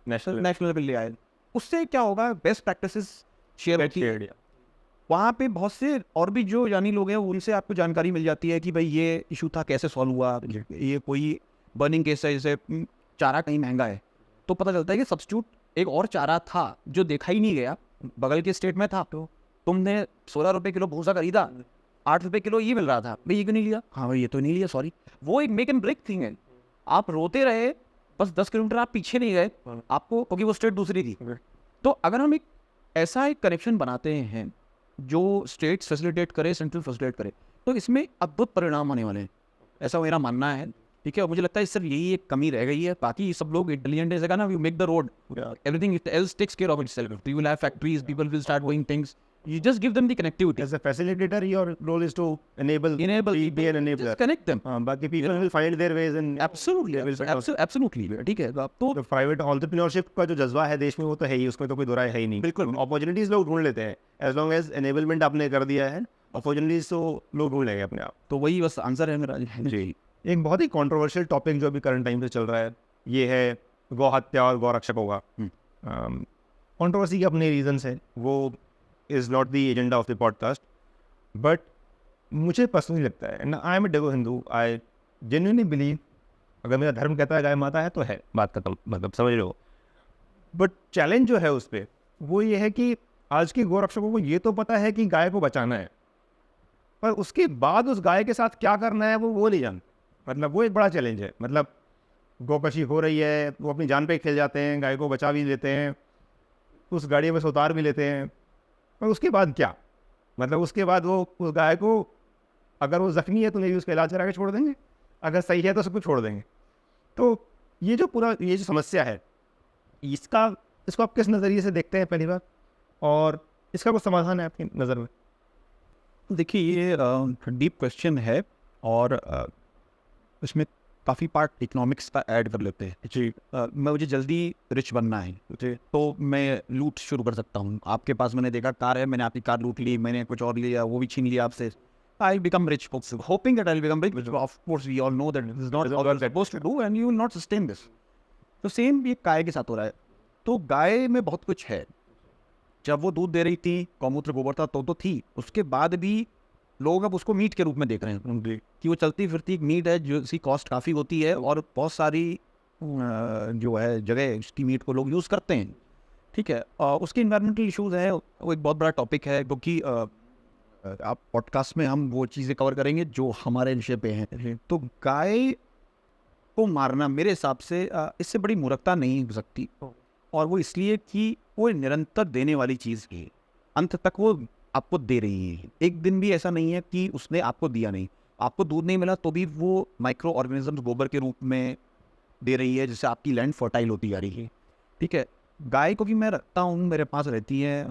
नेशनल पे ले आए। उससे क्या होगा, बेस्ट प्रैक्टिसेस शेयर होती है, वहाँ पे बहुत से और भी जो जानी लोग हैं उनसे आपको जानकारी मिल जाती है कि भाई ये इशू था, कैसे सॉल्व हुआ, ये कोई बर्निंग केस है, जैसे चारा कहीं महंगा है, तो पता चलता है कि सब्स्टिट्यूट एक और चारा था जो देखा ही नहीं गया, बगल के स्टेट में था, तो तुमने 16 रुपये किलो भूसा खरीदा, 8 रुपये किलो ये मिल रहा था, भाई ये क्यों नहीं लिया, हाँ भाई ये तो नहीं लिया, सॉरी। वो एक मेक एंड ब्रेक थिंग है, आप रोते रहे, बस 10 किलोमीटर आप पीछे नहीं गए आपको, क्योंकि वो स्टेट दूसरी थी। तो अगर हम एक ऐसा एक कनेक्शन बनाते हैं जो स्टेट्स फैसिलिटेट करे, सेंट्रल फैसिलिटेट करे, तो इसमें अद्भुत परिणाम आने वाले हैं, ऐसा मेरा मानना है, ठीक है। और मुझे लगता है सिर्फ यही एक कमी रह गई है, बाकी सब लोग इंटेलिजेंट है ना, we make the road, everything else takes care of itself, you will have factories, people will start doing things, you just give them the connectivity. As a facilitator, your role is to enable be an enabler, just connect them. Baki people will find their ways and absolutely ठीक है। तो private entrepreneurship का जो जज्बा है देश में वो तो है ही, उसमें तो कोई दो राय है ही नहीं, बिल्कुल। अपॉर्चुनिटीज लोग ढूंढ लेते हैं, एज लॉन्ग एज एनेबलमेंट आपने कर दिया है, अपॉर्चुनिटीज तो लोग ढूंढ लेंगे अपने आप। तो वही बस आंसर है मेरा जी। एक बहुत ही कंट्रोवर्शियल टॉपिक जो अभी करंट टाइम से चल रहा है, ये है गौ हत्या और गौ रक्षकों का। कंट्रोवर्सी के अपने रीजंस हैं, वो is not the agenda of the podcast, but मुझे पर्सनली लगता है, एंड आई एम ए डेगो हिंदू, आई जेन्युइनली बिलीव, अगर मेरा धर्म कहता है गाय माता है तो है, बात खत्म, मतलब समझ रहे हो। बट चैलेंज जो है उस पर वो ये है कि आज के गौ रक्षकों को ये तो पता है कि गाय को बचाना है, पर उसके बाद उस गाय के साथ क्या करना है वो नहीं जानते। मतलब वो एक बड़ा चैलेंज है। मतलब गौकशी हो रही है, वो अपनी जान पे खेल जाते हैं, गाय को बचा भी लेते हैं, उस गाड़ी में से उतार भी लेते हैं, और उसके बाद क्या, मतलब उसके बाद वो उस गाय को अगर वो ज़ख्मी है तो नहीं उसका इलाज करा के छोड़ देंगे, अगर सही है तो सब कुछ छोड़ देंगे। तो ये जो समस्या है, इसको आप किस नज़रिए से देखते हैं पहली बार, और इसका कुछ समाधान है आपकी नज़र में? देखिए ये डीप क्वेश्चन है, और इसमें काफ़ी पार्ट इकोनॉमिक्स का ऐड कर लेते हैं जी। मुझे जल्दी रिच बनना है जी, तो मैं लूट शुरू कर सकता हूँ। आपके पास मैंने देखा कार है, मैंने आपकी कार लूट ली, मैंने कुछ और लिया, वो भी छीन लिया आपसे, I become rich, hoping that I will become rich, of course we all know that this is not how you are supposed to do and you will not sustain this. तो सेम ये गाय के साथ हो रहा है। तो गाय में बहुत कुछ है, जब वो दूध दे रही थी, गौमूत्र गोबर था तो थी, उसके बाद भी लोग अब उसको मीट के रूप में देख रहे हैं कि वो चलती फिरती एक मीट है, जो इसकी कॉस्ट काफ़ी होती है, और बहुत सारी जो है जगह उसकी मीट को लोग यूज़ करते हैं, ठीक है। उसके इन्वायरमेंटल इश्यूज है, वो एक बहुत बड़ा टॉपिक है, क्योंकि आप पॉडकास्ट में हम वो चीज़ें कवर करेंगे जो हमारे विषय पे हैं। तो गाय को मारना मेरे हिसाब से इससे बड़ी मूर्खता नहीं हो सकती, और वो इसलिए कि वो निरंतर देने वाली चीज़ है, अंत तक वो आपको दे रही है। एक दिन भी ऐसा नहीं है कि उसने आपको दिया नहीं। आपको दूध नहीं मिला तो भी वो माइक्रो ऑर्गेनिज्म गोबर के रूप में दे रही है, जिससे आपकी लैंड फर्टाइल होती जा रही है। ठीक है, गाय को भी मैं रखता हूँ, मेरे पास रहती है।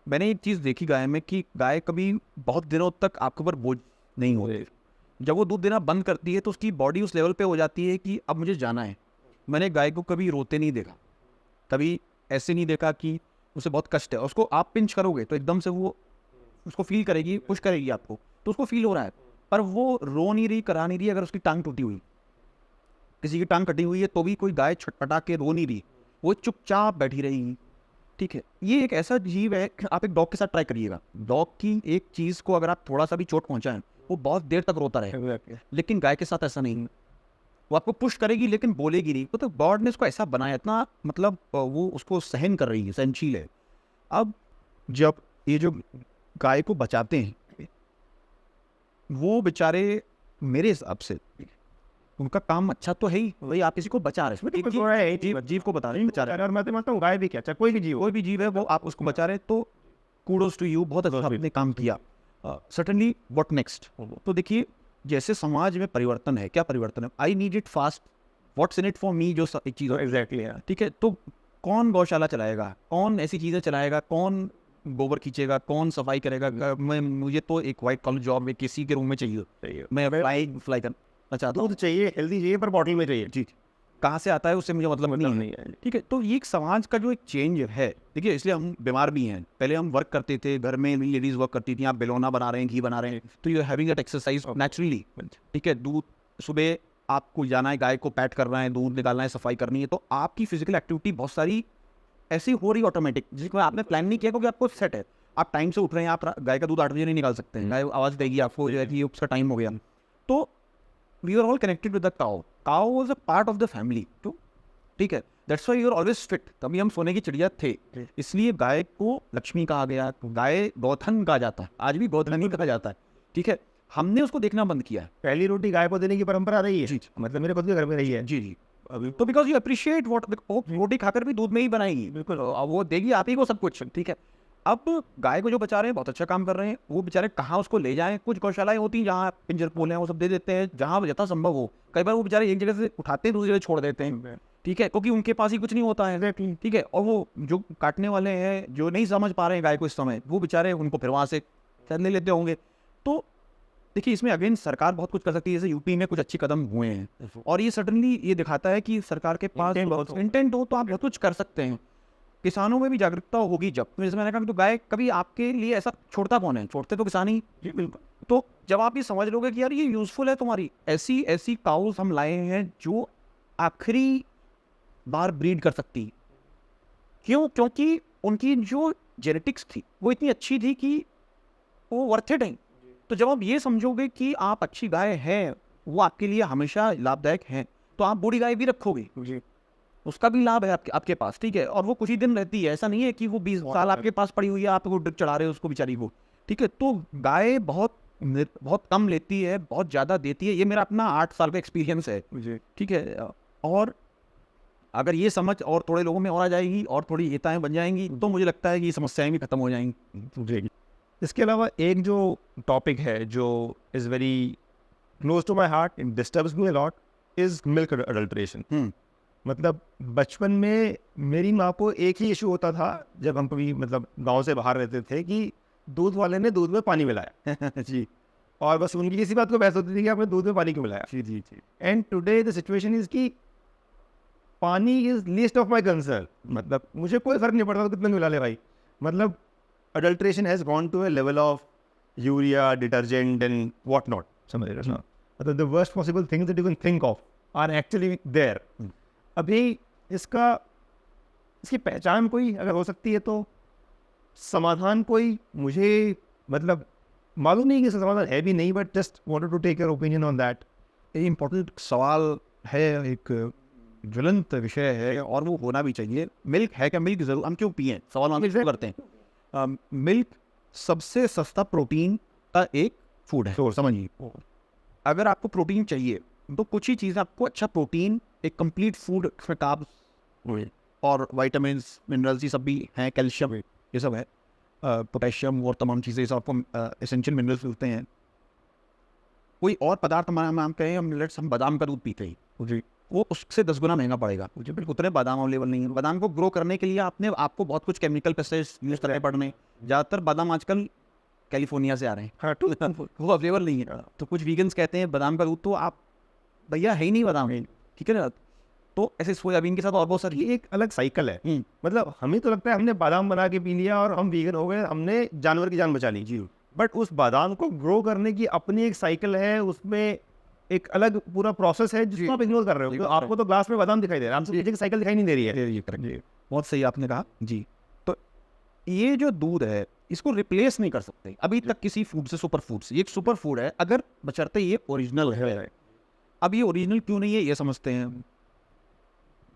मैंने एक चीज़ देखी गाय में कि गाय कभी बहुत दिनों तक आपके ऊपर बोझ नहीं होती। जब वो दूध देना बंद करती है तो उसकी बॉडी उस लेवल पे हो जाती है कि अब मुझे जाना है। मैंने गाय को कभी रोते नहीं देखा, कभी ऐसे नहीं देखा कि उसे बहुत कष्ट है। उसको आप पिंच करोगे तो एकदम से वो उसको फील करेगी, पुश करेगी आपको, तो उसको फील हो रहा है, पर वो रो नहीं रही, करा नहीं रही। अगर उसकी टांग टूटी हुई, किसी की टांग कटी हुई है, तो भी कोई गाय छटपटा के रो नहीं रही, वो चुपचाप बैठी रहेगी। ठीक है, ये एक ऐसा जीव है। आप एक डॉग के साथ ट्राई करिएगा, डॉग की एक चीज़ को अगर आप थोड़ा सा भी चोट पहुंचाएं, वो बहुत देर तक रोता रहेगा। लेकिन गाय के साथ ऐसा नहीं है, वो आपको पुश करेगी लेकिन बोलेगी नहीं। तो गॉड ने इसको ऐसा बनाया, इतना मतलब वो उसको सहन कर रही है, सहनशील है। अब जब ये जो गाय को बचाते हैं, वो बेचारे मेरे हिसाब से उनका काम अच्छा तो है ही, भाई आप किसी को बचा रहे हैं, जीव को बता रहे हैं, बचा रहे हैं। और मैं तो मानता हूँ गाय भी क्या, चाहे कोई भी जीव है, वो आप उसको बचा रहे हैं, तो कूडोज टू यू, बहुत अच्छा आपने काम किया। Certainly what next. तो देखिए, जैसे समाज में परिवर्तन है, क्या परिवर्तन है, I need it fast, what's in it for me, जो एक चीज़ एग्जैक्टली। ठीक है, तो कौन गौशाला चलाएगा, कौन ऐसी चीज़ें चलाएगा, कौन गोबर खींचेगा, कौन सफाई करेगा। मुझे तो एक वाइट कॉलर जॉब में किसी के रूम में चाहिए, मैं फ्लाई करना चाहता हूँ। दूध चाहिए, हेल्दी चाहिए, पर बॉटल में चाहिए। जी, कहाँ से आता है उससे मुझे मतलब नहीं है। ठीक है, तो ये एक समाज का जो एक चेंज है, देखिए इसलिए हम बीमार भी हैं। पहले हम वर्क करते थे, घर में भी लेडीज वर्क करती थी, आप बेलोना बना रहे हैं, घी बना रहे हैं, तो you having that exercise naturally. ठीक है, दूध सुबह आपको जाना है, गाय को पैट करना है, दूध निकालना है, सफाई करनी है, तो आपकी फिजिकल एक्टिविटी बहुत सारी ऐसी हो रही ऑटोमेटिक, जिसको आपने प्लान नहीं किया, क्योंकि आपको सेट है। आप टाइम से उठ रहे हैं, आप गाय का दूध 8 बजे नहीं निकाल सकते हैं, गाय आवाज़ देगी आपको जो है कि उसका टाइम हो गया। तो we are all connected with the cow, cow was a part of the family too. ठीक है, that's why you are always fit. तभी हम सोने की चिड़िया थे, इसलिए गाय को लक्ष्मी कहा गया, गाय गौधन कहा जाता है, आज भी गौधन ही कहा जाता है। ठीक है, हमने उसको देखना बंद किया है। पहली रोटी गाय को देने की परंपरा रही है, जी, मतलब मेरे खुद के घर में रही है। जी जी, अभी तो बिकॉज यू अप्रिशिएट व्हाट, रोटी खाकर भी दूध में ही बनाएगी, बिल्कुल, वो देगी आप ही को सब कुछ। ठीक है, अब गाय को जो बचा रहे हैं, बहुत अच्छा काम कर रहे हैं। वो बेचारे कहाँ उसको ले जाएं, कुछ गौशालाएं होती हैं जहाँ पिंजर पोले हैं, वो सब दे देते हैं, जहाँ यथा संभव हो। कई बार वो बेचारे एक जगह से उठाते हैं, दूसरी जगह छोड़ देते हैं। ठीक है, क्योंकि उनके पास ही कुछ नहीं होता है। ठीक है, और वो जो काटने वाले हैं, जो नहीं समझ पा रहे हैं गाय को इस समय, वो बेचारे उनको फिर वहाँ से शायद ले लेते होंगे। तो देखिए, इसमें अगेन सरकार बहुत कुछ कर सकती है, जैसे यूपी में कुछ अच्छे कदम हुए हैं, और ये सडनली ये दिखाता है कि सरकार के पास इंटेंट हो तो आप बहुत कुछ कर सकते हैं। किसानों में भी जागरूकता होगी। जब जैसे मैंने कहा, तो गाय कभी आपके लिए ऐसा छोड़ता कौन है, छोड़ते तो किसान ही। बिल्कुल, तो जब आप ये समझ लोगे कि यार ये यूजफुल है तुम्हारी, ऐसी ऐसी काउस हम लाए हैं जो आखिरी बार ब्रीड कर सकती। क्यों? क्योंकि उनकी जो जेनेटिक्स थी वो इतनी अच्छी थी कि वो वर्थ इट है। तो जब आप ये समझोगे कि आप अच्छी गाय है, वो आपके लिए हमेशा लाभदायक है, तो आप बूढ़ी गाय भी रखोगे जी, उसका भी लाभ है आपके पास। ठीक है, और वो कुछ ही दिन रहती है, ऐसा नहीं है कि वो 20 साल आपके पास पड़ी हुई है, आप वो ड्रिप चढ़ा रहे हो उसको बेचारी को। ठीक है, तो गाय बहुत कम लेती है, बहुत ज़्यादा देती है। ये मेरा अपना 8 साल का एक्सपीरियंस है जी। ठीक है, और अगर ये समझ और थोड़े लोगों में और आ जाएगी और थोड़ी हिताएँ बन जाएंगी, तो मुझे लगता है कि ये समस्याएं भी खत्म हो जाएंगी। इसके अलावा एक जो टॉपिक है जो is very close to my heart, it disturbs me a lot, is milk adulteration. मतलब बचपन में मेरी माँ को एक ही इशू होता था, जब हम कभी मतलब गांव से बाहर रहते थे, कि दूध वाले ने दूध में पानी मिलाया जी, और बस उनकी इसी बात को बहस होती थी कि आपने दूध में पानी क्यों मिलाया। जी जी जी। And today the situation is कि पानी is least of my concern. मतलब मुझे कोई फ़र्क नहीं पड़ता कितना मिला ले भाई। मतलब adulteration has gone to a level of urea, detergent and what not. समझ रहे हो? मतलब the worst possible things that you can think of are actually there. अभी इसकी पहचान कोई अगर हो सकती है तो समाधान कोई मुझे मतलब मालूम नहीं कि इसका समाधान है भी नहीं, but just wanted to take your opinion on that. ये इम्पोर्टेंट सवाल है, एक ज्वलंत विषय है, और वो होना भी चाहिए। मिल्क है क्या? मिल्क जरूर, हम क्यों पिए, सवाल हम क्यों करते हैं। मिल्क सबसे सस्ता प्रोटीन का एक फूड है, समझिए। अगर आपको प्रोटीन चाहिए तो कुछ ही चीज़ें आपको अच्छा प्रोटीन, एक कंप्लीट फूड, इसमें कार्ब्स, और विटामिन मिनरल्स ये सब भी हैं, कैल्शियम ये सब है, पोटेशियम और तमाम चीज़ें सब आपको एसेंशियल मिनरल्स मिलते हैं। कोई और पदार्थ हमारा हम कहें, हम बादाम का दूध पीते हैं जी, वो उससे 10 गुना महंगा पड़ेगा मुझे, बिल्कुल उतने बादाम अवेलेबल नहीं है। बादाम को ग्रो करने के लिए आपको बहुत कुछ केमिकल पेस्टिसाइड्स यूज़ करने पड़ने, ज़्यादातर बादाम आजकल कैलिफोर्निया से आ रहे हैं, हाँ वो अवेलेबल नहीं है। तो कुछ वीगन्स कहते हैं बादाम का दूध तो आप भैया है ही नहीं बादाम, ठीक है ना। तो ऐसे सोयाबीन के साथ और बहुत सारी ये एक अलग साइकिल है। मतलब हमें तो लगता है हमने बादाम बना के पी लिया और हम वीगन हो गए, हमने जानवर की जान बचा ली जी, बट उस बादाम को ग्रो करने की अपनी एक साइकिल है, उसमें एक अलग पूरा प्रोसेस है जिसको आप इग्नोर कर रहे हो। तो आपको तो ग्लास में बादाम दिखाई दे रहा है, हमसे पीछे की साइकिल दिखाई नहीं दे रही है। ये करेक्ट, बहुत सही आपने कहा जी। तो ये जो दूध है इसको रिप्लेस नहीं कर सकते अभी तक किसी फूड से। सुपर फूड से, ये एक सुपर फूड है अगर बशर्ते ये ओरिजिनल है। अब ये ओरिजिनल क्यों नहीं है ये समझते हैं।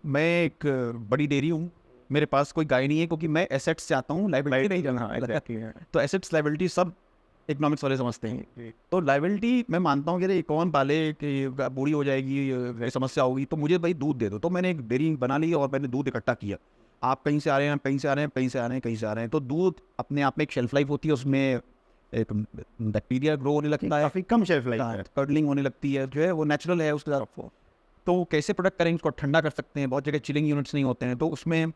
मैं एक बड़ी डेयरी हूँ, मेरे पास कोई गाय नहीं है क्योंकि मैं एसेट्स से आता हूँ, लाइबिलिटी नहीं जाना। तो एसेट्स लाइबिलिटी सब इकोनॉमिक्स वाले समझते हैं। तो लाइबिलिटी मैं मानता हूँ कि अरे कौन पाले कि बूढ़ी हो जाएगी, ये समस्या होगी, तो मुझे भाई दूध दे दो। तो मैंने एक डेयरी बना ली और मैंने दूध इकट्ठा किया। आप कहीं से आ रहे हैं, कहीं से आ रहे हैं, कहीं से आ रहे हैं, कहीं से आ रहे हैं, तो दूध अपने आप में एक शेल्फ लाइफ होती है, उसमें एक बैक्टीरिया ग्रो होने लगता है, काफी कम शेल्फ लाइफ है, कर्डलिंग होने लगती है, जो है वो नेचुरल है उसके साथ। तो कैसे प्रोडक्ट करेंगे, उसको ठंडा कर सकते हैं, बहुत जगह चिलिंग यूनिट्स नहीं होते हैं, तो उसमें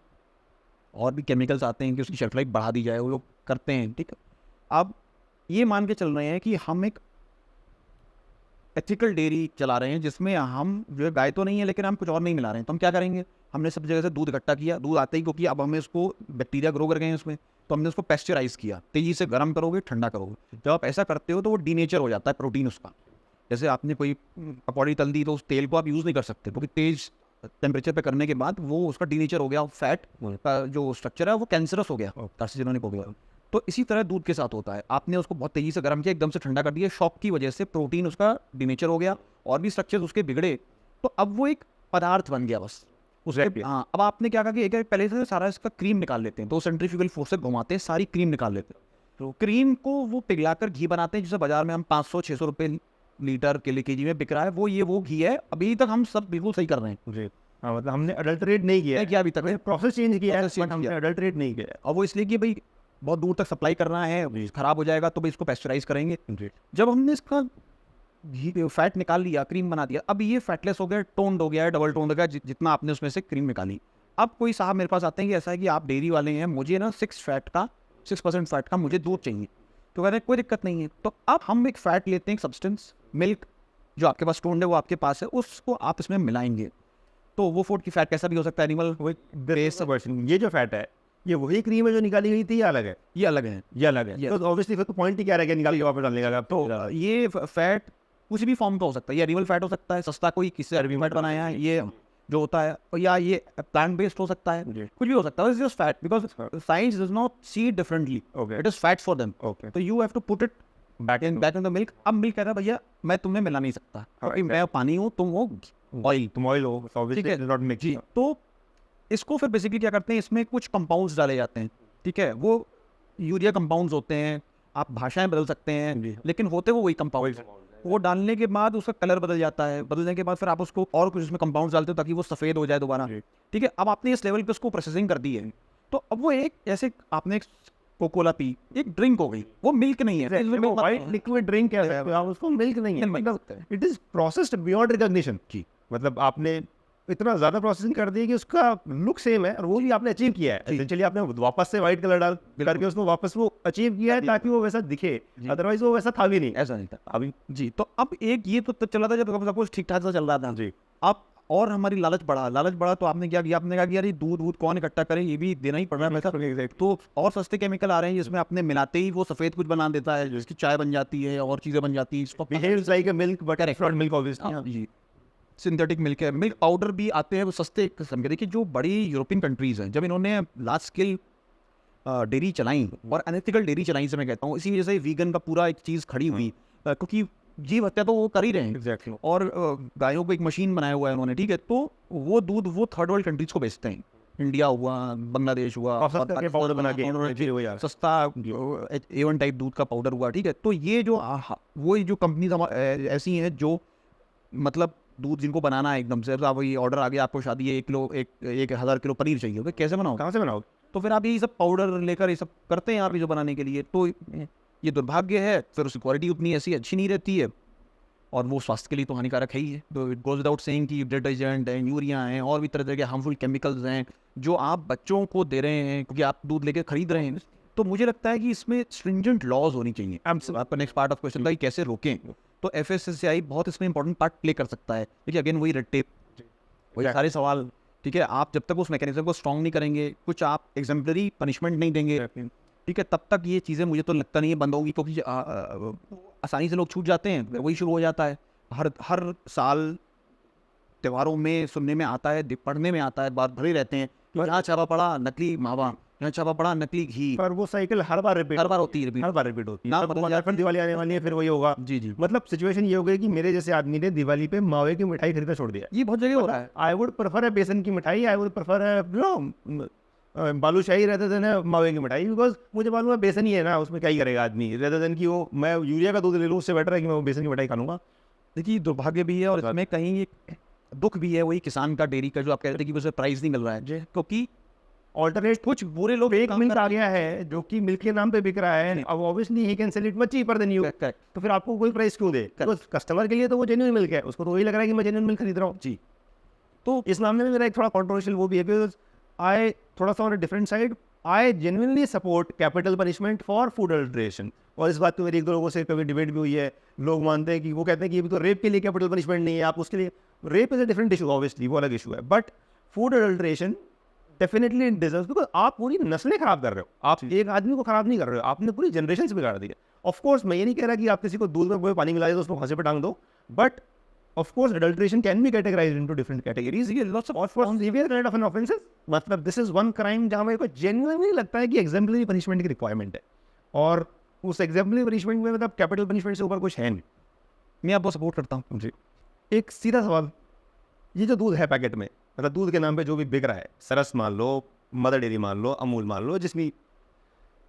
और भी केमिकल्स आते हैं कि उसकी शेल्फ लाइफ बढ़ा दी जाए, वो लोग करते हैं, ठीक है। अब ये मान के चल रहे हैं कि हम एक एथिकल डेयरी चला रहे हैं जिसमें हम जो है गाय तो नहीं है लेकिन हम कुछ और नहीं मिला रहे हैं। तो हम क्या करेंगे, हमने सब जगह से दूध इकट्ठा किया, दूध आते ही क्योंकि अब हमें उसको बैक्टीरिया ग्रो कर गए हैं उसमें, तो हमने उसको पेस्चराइज किया, तेजी से गर्म करोगे, ठंडा करोगे। जब आप ऐसा करते हो तो वो डीनेचर हो जाता है प्रोटीन उसका। जैसे आपने कोई पकौड़ी तल दी तो उस तेल को आप यूज़ नहीं कर सकते क्योंकि तेज टेम्परेचर पे करने के बाद वो उसका डीनेचर हो गया, फैट का जो स्ट्रक्चर है वो कैंसरस हो गया, कार्सिनोजेनिक हो गया। तो इसी तरह दूध के साथ होता है, आपने उसको बहुत तेजी से गर्म किया, एकदम से ठंडा कर दिया, शॉक की वजह से प्रोटीन उसका डीनेचर हो गया और भी स्ट्रक्चर उसके बिगड़े, तो अब वो एक पदार्थ बन गया बस उसके। हाँ, अब आपने क्या कहा कि एक पहले से सारा इसका क्रीम निकाल लेते हैं, तो सेंट्रीफ्यूगल फोर्स से घुमाते हैं, सारी क्रीम निकाल लेते हैं। तो क्रीम को वो पिघलाकर घी बनाते हैं, जिसे बाजार में हम 500-600 रुपये लीटर केजी में बिक रहा है, वो घी है। अभी तक हम सब बिल्कुल सही कर रहे हैं जी। हाँ, मतलब हमने अडल्टरेट नहीं किया है, अभी तक प्रोसेस चेंज किया है, हमने अडल्टरेट नहीं किया है। और वो इसलिए कि भाई बहुत दूर तक सप्लाई करना है, खराब हो जाएगा तो भाई इसको पेस्चराइज करेंगे। जब हमने इसका घी फैट निकाल लिया, क्रीम बना दिया, अब ये फैटलेस हो गया, टोन्ड हो गया, डबल टोन्ड हो गया, जितना आपने उसमें से क्रीम निकाली। अब कोई साहब मेरे पास आते हैं कि ऐसा है कि आप डेयरी वाले हैं, मुझे ना 6% फैट का मुझे दूध चाहिए। तो कहते हैं कोई दिक्कत नहीं है। तो अब हम एक फैट लेते हैं, एक सब्सटेंस, मिल्क जो आपके पास टोन्ड है वो आपके पास है, उसको आप इसमें मिलाएंगे। तो वो फूड की फैट कैसा भी हो सकता है, एनिमल बेस वर्जन। ये जो फैट है ये वही क्रीम है जो निकाली गई थी, या अलग है? ये अलग है, ये अलग है। तो ऑब्वियसली फिर तो पॉइंट ही क्या रहेगा निकाल के वापस डालने का। तो ये फैट किसी भी फॉर्म का हो सकता है, ये एनिमल फैट हो सकता है सस्ता, कोई किसी अरबी फैट बनाया है ये जो होता है, या ये प्लांट बेस्ड हो सकता है, कुछ भी हो सकता है। It's just fat because science does not see it differently, it is fat for them. तो you have to put it back in the milk. अब मिल्क कहता है भैया मैं तुम्हें मिला नहीं सकता क्योंकि मैं पानी हूँ, तुम हो ऑयल, तुम ऑयल हो, ठीक है जी। तो इसको फिर बेसिकली क्या करते हैं, इसमें कुछ कंपाउंड्स डाले जाते हैं, ठीक है। वो यूरिया कंपाउंड्स होते हैं, आप भाषाएं बदल सकते हैं लेकिन होते वो वही कंपाउंड। वो डालने के बाद उसका कलर बदल जाता है, बदलने के बाद फिर आप उसको और कुछ उसमें कंपाउंड्स डालते हो ताकि वो सफ़ेद हो जाए दोबारा, ठीक है। अब आपने इस लेवल पे उसको प्रोसेसिंग कर दी है, तो अब वो एक ऐसे आपने कोकोला पी, एक ड्रिंक हो गई, वो मिल्क नहीं है, व्हाइट लिक्विड ड्रिंक है, आप उसको मिल्क नहीं है, it is processed beyond recognition जी। मतलब आपने इतना ज्यादा प्रोसेसिंग कर दी कि उसका लुक सेम है और वो भी आपने अचीव किया है। एसेंशियली आपने वापस से व्हाइट कलर डाल करके उसको वापस वो अचीव किया है ताकि वो वैसा दिखे, अदरवाइज वो वैसा था भी नहीं, ऐसा नहीं था अभी जी। तो अब एक ये तो चल रहा था जब सब कुछ ठीक ठाक सा चल रहा था जी। अब और हमारी लालच बढ़ा तो आपने क्या किया, आपने कहा कि यार ये दूध कौन इकट्ठा करे, ये भी देना ही पड़ रहा है। तो और सस्ते केमिकल आ रहे हैं जिसमें आपने मिलाते ही वो सफेद कुछ बना देता है, जिसकी चाय बन जाती है और चीजें बन जाती है, इसको behaves like a milk but it's not milk obviously जी। सिंथेटिक मिल्क है, मिल्क पाउडर भी आते हैं वो सस्ते किस्म के। देखिए जो बड़ी यूरोपियन कंट्रीज हैं, जब इन्होंने लार्ज स्केल डेयरी चलाई और अनएथिकल डेयरी चलाई से मैं कहता हूँ, इसी वजह से वीगन का पूरा एक चीज़ खड़ी हुई, क्योंकि जीव हत्या तो वो कर ही रहे हैं और गायों को एक मशीन बनाया हुआ है उन्होंने, ठीक है। तो वो दूध वो थर्ड वर्ल्ड कंट्रीज को बेचते हैं, इंडिया हुआ, बांग्लादेश हुआ, पाउडर बना के सस्ता A1 टाइप दूध का पाउडर हुआ, ठीक है। तो ये जो वो जो कंपनीज ऐसी हैं जो मतलब दूध जिनको बनाना है एकदम से, आप ये ऑर्डर आ गया आपको शादी है 1,000 किलो पनीर चाहिए, तो कैसे बनाओ? कहाँ से बनाओ? तो फिर आप यही सब पाउडर लेकर ये सब करते हैं आप ये जो बनाने के लिए, तो ये दुर्भाग्य है। फिर उसकी क्वालिटी उतनी ऐसी अच्छी नहीं रहती है और वो स्वास्थ्य के लिए तो हानिकारक है ही है। तो इट गोज विदाउट सेइंग कि डिटर्जेंट हैं, यूरिया हैं और भी तरह तरह के हार्मफुल केमिकल्स हैं जो आप बच्चों को दे रहे हैं क्योंकि आप दूध लेके खरीद रहे हैं। तो मुझे लगता है कि इसमें स्ट्रिंजेंट लॉज होनी चाहिए। आपका नेक्स्ट पार्ट ऑफ क्वेश्चन था कि कैसे रोकें, तो FSSAI बहुत इसमें इंपॉर्टेंट पार्ट प्ले कर सकता है। देखिए अगेन वही रेड टेप, वही सारे सवाल, ठीक है। आप जब तक उस मैकेनिज्म को स्ट्रॉन्ग नहीं करेंगे, कुछ आप एग्जाम्पलरी पनिशमेंट नहीं देंगे, ठीक है, तब तक ये चीज़ें मुझे तो लगता नहीं है बंद होगी, क्योंकि आसानी से लोग छूट जाते हैं, फिर वही शुरू हो जाता है। हर साल त्योहारों में सुनने में आता है, पढ़ने में आता है, बात भरे रहते हैं, यहाँ छापा पड़ा नकली मावा, यहाँ छापा पड़ा नकली घी, पर वो साइकिल हर बार होती है हर बार रिपीट होती है। फिर दिवाली आने वाली है, फिर वही होगा। जी। मतलब सिचुएशन ये हो गई कि मेरे जैसे आदमी ने दिवाली पे मावे की मिठाई खरीदना छोड़ दिया। ये बहुत जगह हो रहा है। आई वुड प्रेफर है बेसन की मिठाई, आई वुड प्रेफर बालूशाही रहते थे ना मावे की मिठाई, बिकॉज मुझे मालूम है बेसन ही है ना, उसमें क्या ही करेगा आदमी, रेदर देन कि वो मैं यूरिया का दूध ले लूँ, उससे बेटर है कि मैं वो बेसन की मिठाई खा लूँगा। देखिए दुर्भाग्य भी है और इसमें कहीं एक दुख भी है, वही किसान का, डेयरी का, जो आप कहते हैं कि उसे प्राइस नहीं मिल रहा है, क्योंकि ऑल्टरनेट कुछ बुरे लोग एक मिल्क आ गया है जो कि मिल्क के नाम पे बिक रहा है। अब obviously he can sell it much cheaper than you, तो फिर आपको कोई प्राइस क्यों दे? तो कस्टमर के लिए तो वो जेन्युइन मिल्क है, उसको तो वही लग रहा है कि मैं जेन्युइन मिल्क खरीद रहा हूँ जी। तो इस मामले में मेरा एक थोड़ा कंट्रोवर्शियल वो भी है, बिकॉज आई थोड़ा सा on a different side, I genuinely support capital punishment for food adulteration. और इस बात पे मेरी एक दो लोगों से कभी डिबेट भी हुई है। लोग मानते हैं कि वो कहते हैं कि ये तो रेप के लिए कैपिटल पनिशमेंट नहीं है, आप उसके लिए, rape is a different issue, obviously वो अलग इशू है, but food adulteration definitely deserves, because आप पूरी नस्लें खराब कर रहे हो, आप एक आदमी को खराब नहीं कर रहे हो, आपने पूरी जनरेशन से बिगाड़ दी है। ऑफ कोर्स मैं ये नहीं कह रहा कि आप किसी को दूध में कोई पानी मिला दे तो उसको फांसी पे टांग दो, but of course adulteration can be categorized into different categories. Lots of severe kind of an offenses. मतलब this is one crime जहाँ मेरे को genuinely लगता है कि exemplary punishment की requirement है, और उस exemplary punishment में मतलब capital punishment से ऊपर कुछ है नहीं। मैं आपको सपोर्ट करता हूँ जी। एक सीधा सवाल, ये जो दूध है पैकेट में, मतलब दूध के नाम पे जो भी बिक रहा है, सरस मान लो, मदर डेयरी मान लो, अमूल मान लो, जिसमें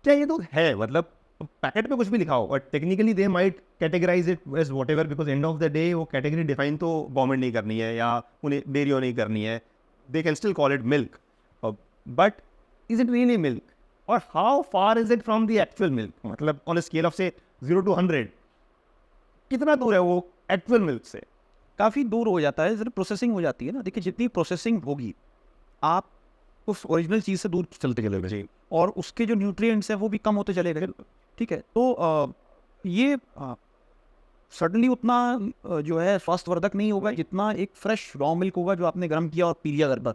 क्या ये दूध है? मतलब पैकेट पे कुछ भी लिखा हो, और technically they might categorize it as whatever, because end of the day वो कैटेगरी डिफाइन तो गवर्नमेंट नहीं करनी है या उन्हें डेयरी नहीं करनी है, they can still call it milk, but is it really milk, और how far is it from the actual milk? मतलब ऑन अ स्केल ऑफ से 0 to 100 कितना दूर है वो एक्चुअल मिल्क से? काफ़ी दूर हो जाता है, जब प्रोसेसिंग हो जाती है ना। देखिए जितनी प्रोसेसिंग होगी, आप उस ओरिजिनल चीज़ से दूर चलते चले गए और उसके जो न्यूट्रिएंट्स हैं वो भी कम होते चले गए, ठीक है। तो ये सडनली उतना जो है स्वास्थ्यवर्धक नहीं होगा जितना एक फ्रेश रॉ मिल्क होगा जो आपने गर्म किया और पी लिया घर पर,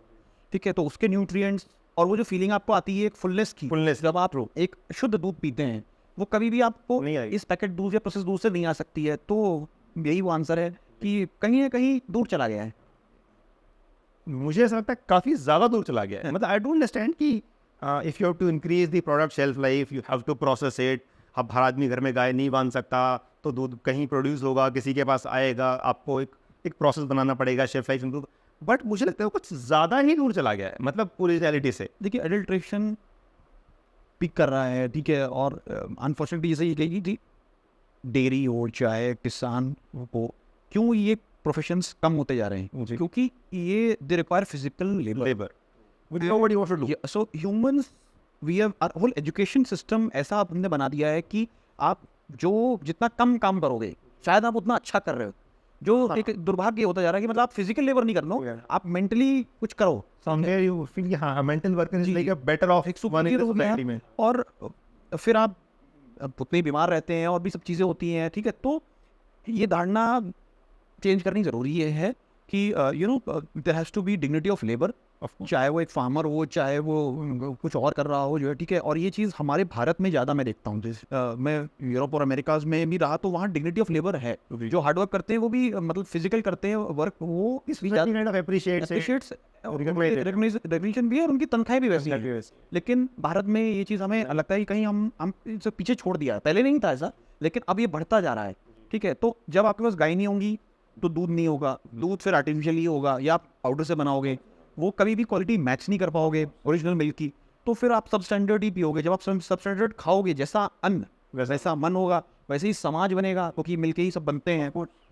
ठीक है। तो उसके न्यूट्रिएंट्स और वो जो फीलिंग आपको आती है एक फुलनेस की, जब आप एक शुद्ध दूध पीते हैं, वो कभी भी आपको इस पैकेट दूध या प्रोसेस दूध से नहीं आ सकती है। तो यही वो आंसर है कि कहीं ना कहीं दूर चला गया है। मुझे ऐसा लगता है काफ़ी ज़्यादा दूर चला गया है। मतलब आई डोंट अंडरस्टैंड कि if you have to increase the product shelf life, you have to process it. अब हर आदमी घर में गाय नहीं बांध सकता, तो दूध कहीं प्रोड्यूस होगा, किसी के पास आएगा, आपको एक प्रोसेस बनाना पड़ेगा, शेल्फ लाइफ इंप्रूव। बट मुझे लगता है वो कुछ ज़्यादा ही दूर चला गया है, मतलब पूरी रियलिटी से। देखिए एडल्ट्रेशन पिक कर रहा है, ठीक है, और अनफॉर्चुनेटली जैसे ये कही थी, डेयरी हो चाहे किसान हो, क्यों ये प्रोफेशंस कम होते जा रहे हैं? क्योंकि ये they require physical labour with nobody wants to do. So humans, we have our whole education system ऐसा आपने बना दिया है कि आप जो जितना कम काम करोगे शायद आप उतना अच्छा कर रहे हो, जो एक दुर्भाग्य होता जा रहा है कि मतलब आप फिजिकल लेबर नहीं कर लो, आप मेंटली कुछ करो। समवेयर यू फील हाँ mental work is like a better of one in society में, और फिर आप उतने बीमार रहते हैं और भी सब चीज़ें होती हैं, ठीक है। तो ये धारणा चेंज करनी ज़रूरी है कि you know there has to be dignity of labour, चाहे वो एक फार्मर हो, चाहे वो कुछ और कर रहा हो, जो है, ठीक है। और ये चीज़ हमारे भारत में ज़्यादा मैं देखता हूँ। मैं यूरोप और अमेरिकाज में भी रहा, तो वहाँ डिग्निटी ऑफ लेबर है। जो हार्ड वर्क करते हैं वो भी मतलब फिजिकल करते हैं वर्क, वो रिकग्निशन भी है और उनकी तनख्वाहें भी वैसी है। लेकिन भारत में ये चीज़ हमें लगता है कि कहीं हम इसे पीछे छोड़ दिया है। पहले नहीं था ऐसा, लेकिन अब ये बढ़ता जा रहा है, ठीक है। तो जब आपके पास गाय नहीं होंगी तो दूध नहीं होगा, दूध फिर आर्टिफिशियली होगा या आप पाउडर से बनाओगे, वो कभी भी क्वालिटी मैच नहीं कर पाओगे ओरिजिनल मिल्क की, तो फिर आप सब स्टैंडर्ड ही पियोगे। जब आप सब स्टैंडर्ड खाओगे, जैसा अन्न वैसा मन होगा, वैसे ही समाज बनेगा, क्योंकि मिलके ही सब बनते हैं।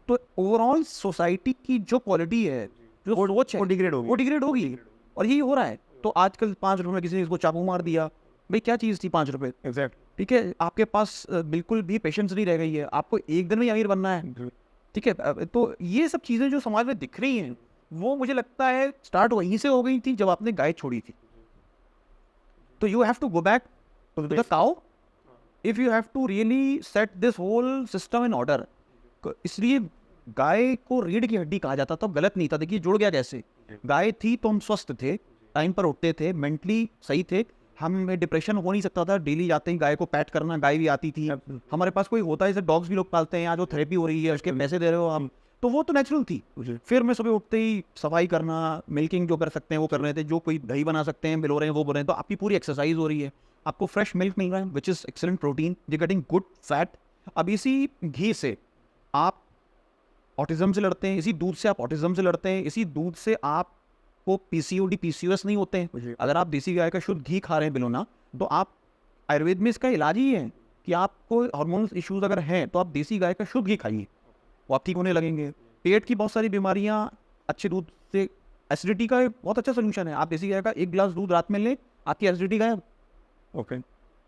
तो ओवरऑल सोसाइटी की जो क्वालिटी है, जो सोच है, वो डिग्रेड होगी। वो डिग्रेड होगी। और यही हो रहा है। तो आजकल 5 रुपये में किसी ने इसको चाकू मार दिया, भाई क्या चीज़ थी 5 रुपये? एग्जैक्ट। ठीक है, आपके पास बिल्कुल भी पेशेंस नहीं रह गई है, आपको एक दिन में ही अमीर बनना है। ठीक है, तो ये सब चीज़ें जो समाज में दिख रही हैं, वो मुझे लगता है स्टार्ट वहीं से हो गई थी जब आपने गाय छोड़ी थी। तो you have to go back to the cow if you have to really set this whole system in order. इसलिए गाय को रीढ़ की हड्डी कहा जाता था, गलत नहीं था। देखिए जुड़ गया कैसे, गाय थी तो हम स्वस्थ थे, टाइम पर उठते थे, मेंटली सही थे, हमें डिप्रेशन हो नहीं सकता था। डेली जाते ही गाय को पैट करना, गाय भी आती थी। हमारे पास कोई होता है, जैसे डॉग्स भी लोग पालते हैं, आज वो थेरेपी हो रही है, उसके पैसे दे रहे हो हम, तो वो तो नेचुरल थी। फिर मैं सुबह उठते ही सफाई करना, मिल्किंग जो कर सकते हैं वो कर रहे थे, जो कोई दही बना सकते हैं बिलो रहे हैं वो बोल रहे हैं। तो आपकी पूरी एक्सरसाइज हो रही है, आपको फ्रेश मिल्क मिल रहा है which is excellent protein, you getting good fat. अब इसी घी से आप ऑटिज्म से लड़ते हैं, इसी दूध से आप ऑटिज्म से लड़ते हैं, इसी दूध से आपको पीसीओडी पीसीओएस नहीं होते हैं। अगर आप देसी गाय का शुद्ध घी खा रहे हैं बिलोना, तो आप आयुर्वेद में इसका इलाज ही है कि आपको हार्मोनल इश्यूज अगर हैं तो आप देसी गाय का शुद्ध घी खाइए, वो आप ठीक होने लगेंगे। पेट की बहुत सारी बीमारियां अच्छे दूध से, एसिडिटी का एक बहुत अच्छा सोल्यूशन है, आप देसी गाय का 1 गिलास दूध रात में लें, आपकी एसिडिटी गायब। ओके।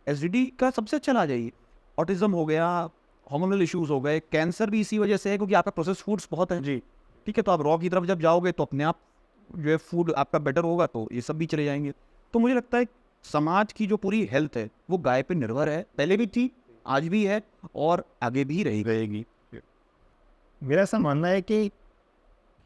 एसिडिटी का सबसे अच्छा इलाज है ये। ऑटिज्म हो गया, हार्मोनल इश्यूज हो गए, कैंसर भी इसी वजह से है क्योंकि आपका प्रोसेस फूड्स बहुत है। जी। ठीक है, तो आप रॉ की तरफ जब जाओगे तो अपने आप जो है फूड आपका बेटर होगा, तो ये सब भी चले जाएंगे। तो मुझे लगता है समाज की जो पूरी हेल्थ है वो गाय पे निर्भर है, पहले भी थी, आज भी है और आगे भी रहेगी। मेरा ऐसा मानना है कि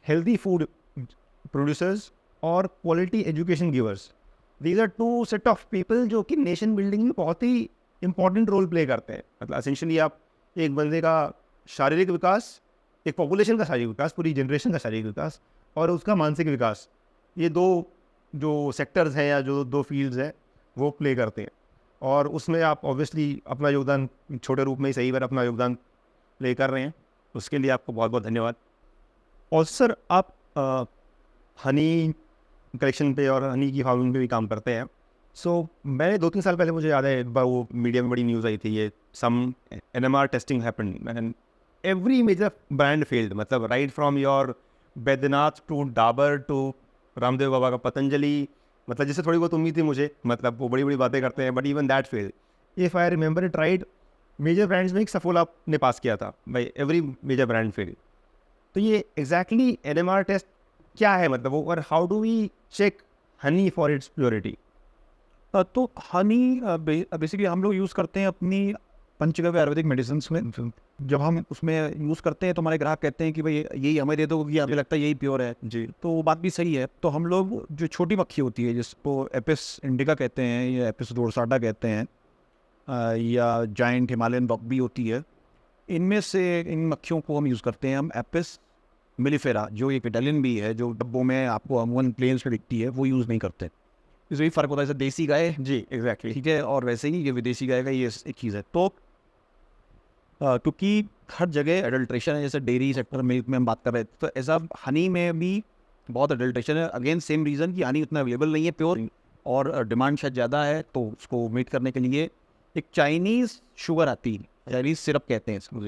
हेल्दी फूड प्रोड्यूसर्स और quality education givers, these are 2 set of people जो कि नेशन बिल्डिंग में बहुत ही इंपॉर्टेंट रोल प्ले करते हैं। मतलब एसेंशियली आप एक बंदे का शारीरिक विकास, एक पॉपुलेशन का शारीरिक विकास, पूरी जनरेशन का शारीरिक विकास और उसका मानसिक विकास, ये 2 जो सेक्टर्स हैं या जो 2 फील्ड्स हैं वो प्ले करते हैं। और उसमें आप ऑब्वियसली अपना योगदान छोटे रूप में ही सही पर अपना योगदान प्ले कर रहे हैं, उसके लिए आपको बहुत बहुत धन्यवाद। और सर आप हनी कलेक्शन पे और हनी की फार्मिंग पे भी काम करते हैं। सो मैंने 2-3 साल पहले, मुझे याद है, एक बार वो मीडिया में बड़ी न्यूज़ आई थी, ये some NMR testing happened and every major brand failed. मतलब right from your Baidyanath to Dabur to Ramdev Baba का पतंजलि, मतलब जिससे थोड़ी बहुत उम्मीद थी मुझे, मतलब वो बड़ी बड़ी बातें करते हैं, but even that failed. If I remember it right, major brands में एक सफोला ने पास किया था, भाई एवरी मेजर ब्रांड फेल्ड। तो ये एग्जैक्टली NMR टेस्ट क्या है, मतलब वो, और how do we check honey for its purity? तो हनी बेसिकली हम लोग यूज़ करते हैं अपनी पंचगव्य आयुर्वेदिक मेडिसिन में। जब हम उसमें यूज़ करते हैं तो हमारे ग्राहक कहते हैं कि भाई यही हमें दे दो क्योंकि हमें लगता है यही प्योर है जी। तो वो बात भी सही है। तो हम लोग जो छोटी मक्खी होती है जिसको एपिस इंडिका कहते हैं या एपिस डोरसाटा कहते हैं, या जाइंट हिमालयन डॉग भी होती है, इनमें से इन मक्खियों को हम यूज़ करते हैं। हम एपिस मिलीफेरा जो एक इटालियन भी है जो डब्बों में आपको अमूमन प्लेन्स में दिखती है, वो यूज़ नहीं करते। इसमें फ़र्क होता है, जैसे देसी गाय, जी एग्जैक्टली, ठीक है, और वैसे ही ये विदेशी गाय का ये एक चीज़ है। तो क्योंकि हर जगह एडल्ट्रेशन है, जैसे डेयरी सेक्टर मिल्क में हम बात कर रहे थे, तो ऐसा हनी में भी बहुत एडल्ट्रेशन है। अगेन सेम रीज़न कि हनी उतना अवेलेबल नहीं है प्योर, और डिमांड शायद ज़्यादा है, तो उसको मीट करने के लिए एक चाइनीज़ शुगर आती है, चाइनीज़ सिरप कहते हैं इसको,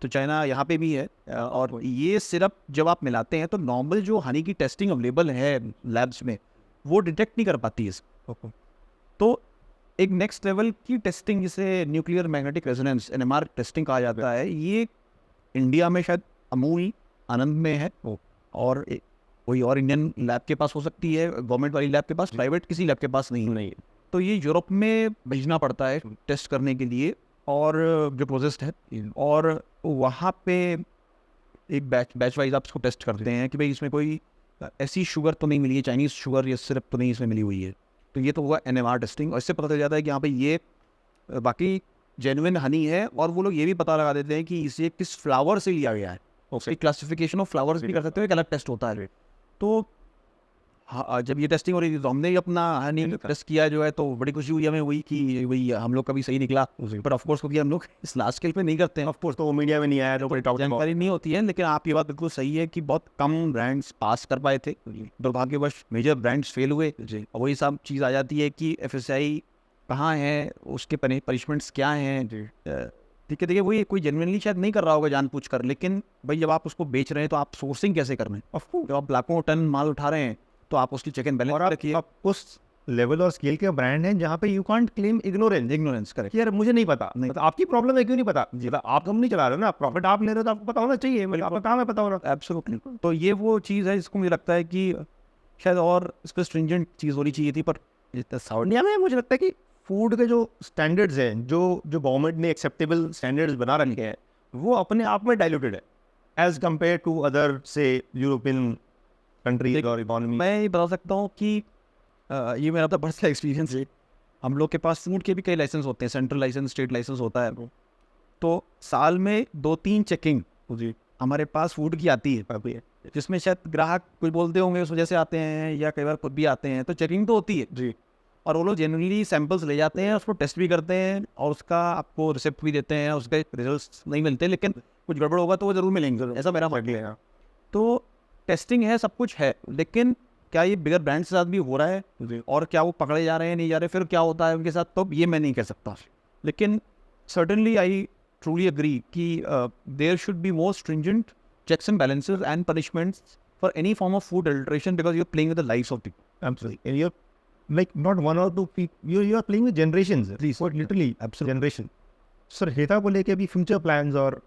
तो चाइना यहाँ पे भी है। और ये सिरप जब आप मिलाते हैं तो नॉर्मल जो हनी की टेस्टिंग अवेलेबल है लैब्स में वो डिटेक्ट नहीं कर पाती है इसको। तो एक नेक्स्ट लेवल की टेस्टिंग जिसे nuclear magnetic resonance NMR testing कहा जाता है, ये इंडिया में शायद अमूल आनंद में है, और कोई और इंडियन लैब के पास हो सकती है, गवर्नमेंट वाली लैब के पास, प्राइवेट किसी लैब के पास नहीं है। तो ये यूरोप में भेजना पड़ता है टेस्ट करने के लिए, और जो प्रोसेस है, और वहाँ पे एक बैच वाइज आप इसको टेस्ट करते हैं कि भाई इसमें कोई ऐसी शुगर तो नहीं मिली है, चाइनीज़ शुगर या सिरप तो नहीं इसमें मिली हुई है। तो ये तो हुआ NMR टेस्टिंग, और इससे पता चल जाता है कि यहाँ पे ये बाकी जेन्युइन हनी है। और वो लोग ये भी पता लगा देते हैं कि इसे किस फ्लावर से लिया गया है, उसकी क्लासिफिकेशन ऑफ फ्लावर्स भी कर सकते हो, एक अलग टेस्ट होता है। तो हाँ, जब ये टेस्टिंग हो रही थी तो हमने ही अपना हनी टेस्ट किया जो है, तो बड़ी खुशी हुई हमें हुई कि वही हम लोग का भी सही निकला। पर ऑफ कोर्स क्योंकि हम लोग इस लार्ज स्केल पे नहीं करते हैं, ऑफ कोर्स, तो वो मीडिया में नहीं आया, तो जानकारी नहीं होती है। लेकिन आपकी बात बिल्कुल सही है कि बहुत कम ब्रांड्स पास कर पाए थे, दुर्भाग्यवश मेजर ब्रांड्स फेल हुए। और वही सब चीज़ आ जाती है कि FSI कहाँ है, उसके पनिशमेंट्स क्या हैं, ठीक है, देखिए वही कोई जेन्युइनली शायद नहीं कर रहा होगा जानबूझ कर, लेकिन भाई जब आप उसको बेच रहे हैं तो आप सोर्सिंग कैसे कर रहे हैं? Of course. जब आप लाखों टन माल उठा रहे हैं तो आप उसकी चेक एंड बैलेंस और रखिए। आप उस लेवल और स्केल के ब्रांड हैं जहाँ पे you can't claim ignorance correct. कि यार मुझे नहीं पता, नहीं। मतलब आपकी प्रॉब्लम है क्यों नहीं पता, मतलब आप कंपनी चला रहे हो ना, प्रॉफिट आप ले रहे हो तो आपको पता होना चाहिए, मतलब आपका काम है पता होना। एब्सोल्युटली। तो ये वो चीज़ है जिसको मुझे लगता है कि शायद और इस पर स्ट्रिंजेंट चीज़ होनी चाहिए थी, पर इंडिया में मुझे लगता है कि फूड के जो स्टैंडर्ड्स हैं, जो गवर्नमेंट ने एक्सेप्टेबल स्टैंडर्ड्स बना रखे हैं, वो अपने आप में डाइल्यूटेड है एज कम्पेयर टू अदर से यूरोपियन कंट्रीज और इकोनॉमी। मैं ये बता सकता हूँ कि ये मेरा तो पर्सनल एक्सपीरियंस है। हम लोग के पास फूड के भी कई लाइसेंस होते हैं, सेंट्रल लाइसेंस, स्टेट लाइसेंस होता है। तो साल में 2-3 चेकिंग जी हमारे पास फूड की आती है, जिसमें शायद ग्राहक कुछ बोलते होंगे उस वजह से आते हैं, या कई बार खुद भी आते हैं, तो चेकिंग तो होती है जी। और वो लोग जेन्युइनली सैंपल्स ले जाते हैं, उसको टेस्ट भी करते हैं और उसका आपको रिसिप्ट भी देते हैं। उसके रिजल्ट्स नहीं मिलते, लेकिन कुछ गड़बड़ होगा तो वो जरूर मिलेंगे, ऐसा मेरा मानना है। तो टेस्टिंग है, सब कुछ है, लेकिन क्या ये बिगर ब्रांड के साथ भी हो रहा है और क्या वो पकड़े जा रहे हैं नहीं जा रहे, फिर क्या होता है उनके साथ, तो ये मैं नहीं कह सकता। लेकिन सर्टनली आई ट्रूली अग्री कि there should be more stringent checks and balances and punishments for any form of food adulteration, because you're playing with the lives of people. Absolutely. And you're like not one or two people, you are playing with generations. Please. What literally Absolutely. generation. Sir, Heta को लेके अभी future plans और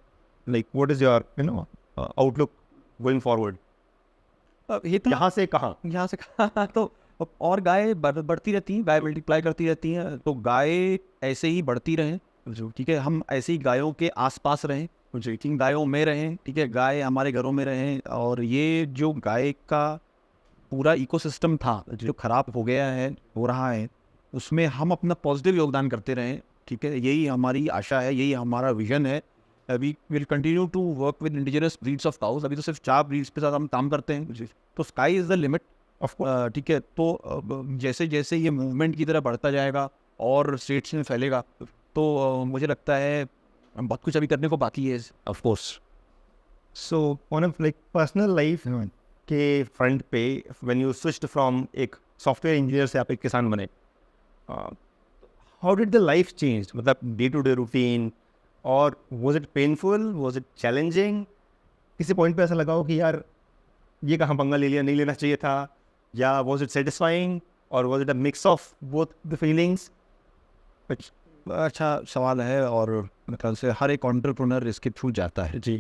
like what is your outlook going forward? यहाँ से कहाँ? यहाँ से कहा तो और गाय बढ़ती रहती हैं, गाय मल्टीप्लाई करती रहती हैं, तो गाय ऐसे ही बढ़ती रहें, ठीक है, हम ऐसे ही गायों के आसपास रहें, गायों में रहें, ठीक है, गाय हमारे घरों में रहें। और ये जो गाय का पूरा इकोसिस्टम था जो खराब हो गया है, हो रहा है, उसमें हम अपना पॉजिटिव योगदान करते रहें, ठीक है, यही हमारी आशा है, यही हमारा विजन है। We will continue to work with indigenous breeds of cows. अभी तो सिर्फ 4 ब्रीड्स पे साथ हम काम करते हैं, तो sky is the limit of, ठीक है। तो जैसे जैसे ये मूवमेंट की तरह बढ़ता जाएगा और स्टेट्स में फैलेगा, तो मुझे लगता है बहुत कुछ अभी करने को बाकी है, of course. So on like personal life के फ्रंट पे व्हेन यू स्विच्ड फ्रॉम एक सॉफ्टवेयर इंजीनियर से आप एक किसान बने, how did the life change, मतलब डे टू डे रूटीन, और was it painful, was it challenging? किसी पॉइंट पे ऐसा लगा हो कि यार ये कहाँ पंगा ले लिया, नहीं लेना चाहिए था, या वाज इट सेटिस्फाइंग और was it a mix of both the feelings? अच्छा सवाल है, और मेरे ख्याल से हर एक एंटरप्रेन्योर इसके थ्रू जाता है जी।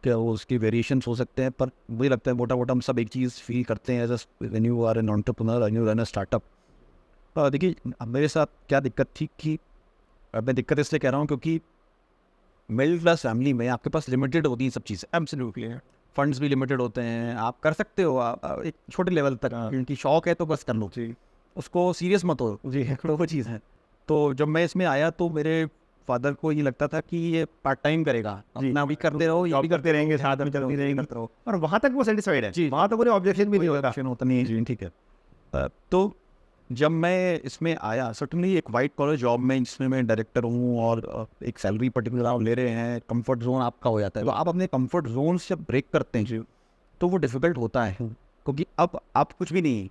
क्या वो उसकी वेरिएशंस हो सकते हैं, पर मुझे लगता है मोटा मोटा हम सब एक चीज़ फील करते हैं as when you are an entrepreneur and you run a startup. देखिए अब मेरे साथ क्या दिक्कत थी कि मैं दिक्कत इसलिए कह रहा हूँ क्योंकि मिडिल क्लास फैमिली में आपके पास लिमिटेड होती हैं सब चीज़ें, एब्सोल्युटली। फंड्स भी लिमिटेड होते हैं, आप कर सकते हो आप एक छोटे लेवल तक, क्योंकि शौक है तो बस कर लो, जी उसको सीरियस मत हो जी, तो वो चीज़ है। तो जब मैं इसमें आया तो मेरे फादर को ये लगता था कि ये पार्ट टाइम करेगा, अपना भी करते रहो, ये भी करते रहेंगे, साथ में चलती रहेंगे, करते रहो, और वहाँ तक वो सेटिस्फाइड है जी, वहाँ तक उन्हें ऑब्जेक्शन भी नहीं होता। होता नहीं है, ठीक है। तो जब मैं इसमें आया, सर्टनली एक वाइट कॉलर जॉब में जिसमें मैं डायरेक्टर हूँ और एक सैलरी पर्टिकुलर आप ले रहे हैं, कंफर्ट जोन आपका हो जाता है, तो आप अपने कंफर्ट जोन से जब ब्रेक करते हैं तो वो डिफिकल्ट होता है, क्योंकि अब आप कुछ भी नहीं,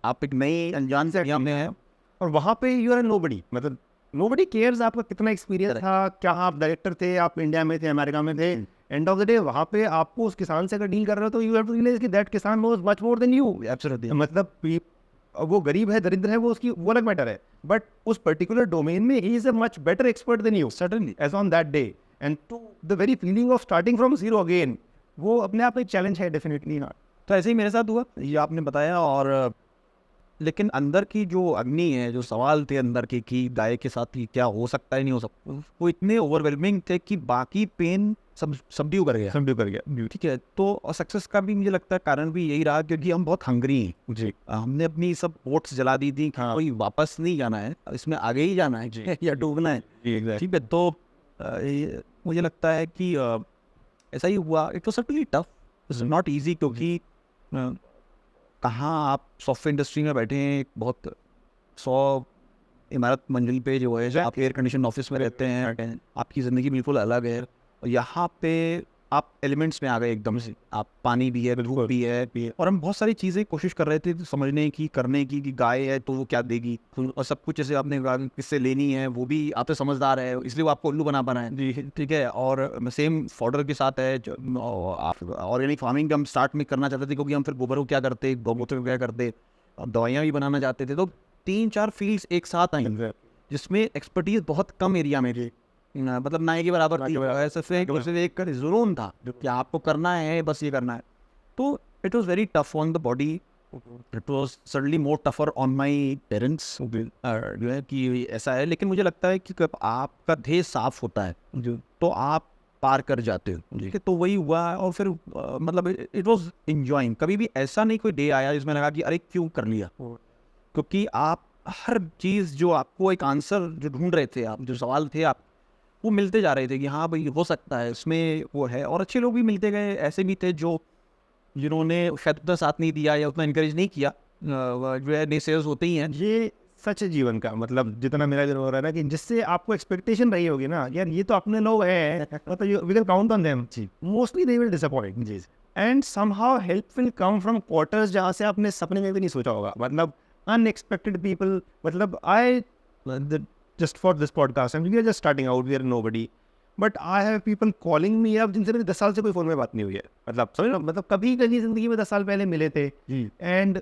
आप एक नई अनजान से दुनिया में हैं, और वहाँ पे यू आर नोबडी, मतलब नोबडी केयर्स आपका कितना एक्सपीरियंस था, क्या आप डायरेक्टर थे, आप इंडिया में थे, अमेरिका में थे, एंड ऑफ द डे वहाँ पे आपको उस किसान से अगर डील कर रहे हो तो यू हैव टू रियलाइज कि दैट किसान knows much more than you. Absolutely, मतलब वो गरीब है, दरिद्र है, वो उसकी वो अलग मैटर है, बट उस पर्टिकुलर डोमेन में ही is a much better expert than you certainly, as on that day, and to the very feeling of starting from zero again, वो अपने आप में चैलेंज है डेफिनेटली। हाँ, तो ऐसे ही मेरे साथ हुआ, ये आपने बताया। और लेकिन अंदर की जो अग्नि है, जो सवाल थे अंदर के कि गाय के साथ ही क्या हो सकता है, नहीं हो सकता, वो इतने ओवरवेलमिंग थे कि बाकी पेन सब सबड्यू कर गया, सबड्यू कर गया, ठीक है। तो और सक्सेस का भी मुझे लगता है कारण भी यही रहा, क्योंकि हम बहुत हंग्री हैं जी। हमने अपनी सब बोट्स जला दी थी, हाँ। कोई वापस नहीं जाना है, इसमें आगे ही जाना है या डूबना है, ठीक है। तो मुझे लगता है कि ऐसा ही हुआ। It was certainly tough, it's not easy, क्योंकि कहाँ आप सॉफ्टवेयर इंडस्ट्री में बैठे हैं, बहुत 100 इमारत मंजिल पे जो है, आप एयर कंडीशन ऑफिस में रहते हैं, आपकी ज़िंदगी बिल्कुल अलग है। और यहाँ पे आप एलिमेंट्स में आ गए एकदम से, आप पानी भी है, धूप भी है, और हम बहुत सारी चीज़ें कोशिश कर रहे थे समझने की, करने की, कि गाय है तो वो क्या देगी, और सब कुछ जैसे आपने किससे लेनी है, वो भी आप तो समझदार है, इसलिए वो आपको उल्लू बना है जी, ठीक है। और सेम फॉर्डर के साथ है, आप ऑर्गेनिक फार्मिंग हम स्टार्ट में करना चाहते थे, क्योंकि हम फिर गोबर को क्या करते, गौमूत्र को क्या करते, दवाइयाँ भी बनाना चाहते थे। तो 3-4 फील्ड्स एक साथ आई जिसमें एक्सपर्टीज बहुत कम एरिया में थी, मतलब ना के बराबर थी, सिर्फ एक जुनून था कि आपको करना है, बस ये करना है। तो it was very tough on the body, it was suddenly more tougher on my parents, जो है कि ऐसा है। लेकिन मुझे लगता है कि जब आपका ध्येय साफ होता है तो आप पार कर जाते हो, ठीक है। तो वही हुआ, और फिर मतलब इट वॉज इंजॉइंग। कभी भी ऐसा नहीं कोई डे आया जिसमें लगा कि अरे क्यों कर लिया, क्योंकि आप हर चीज़ जो आपको एक आंसर जो ढूंढ रहे थे, आप जो सवाल थे आप वो मिलते जा रहे थे कि हाँ भाई हो सकता है इसमें वो है। और अच्छे लोग भी मिलते गए, ऐसे भी थे जिन्होंने शायद उतना साथ नहीं दिया या उतना इनकरेज नहीं किया, जो है नेसेयर्स होते ही हैं। ये सच है जीवन का, मतलब जितना मेरा दिन हो रहा है ना, कि जिससे आपको एक्सपेक्टेशन रही होगी ना, यार ये तो अपने लोग हैं, मतलब we can count on them, mostly they will disappoint जी, and somehow help will come from quarters जहाँ से आपने सपने में भी नहीं सोचा होगा, मतलब अनएक्सपेक्टेड पीपल। मतलब आई just for this podcast, and we are just starting out, we are nobody, but I have people calling me up जिनसे मेरी 10 साल से कोई फ़ोन में बात नहीं हुई है, मतलब समझ लो, मतलब कभी ज़िंदगी में 10 साल पहले मिले थे, and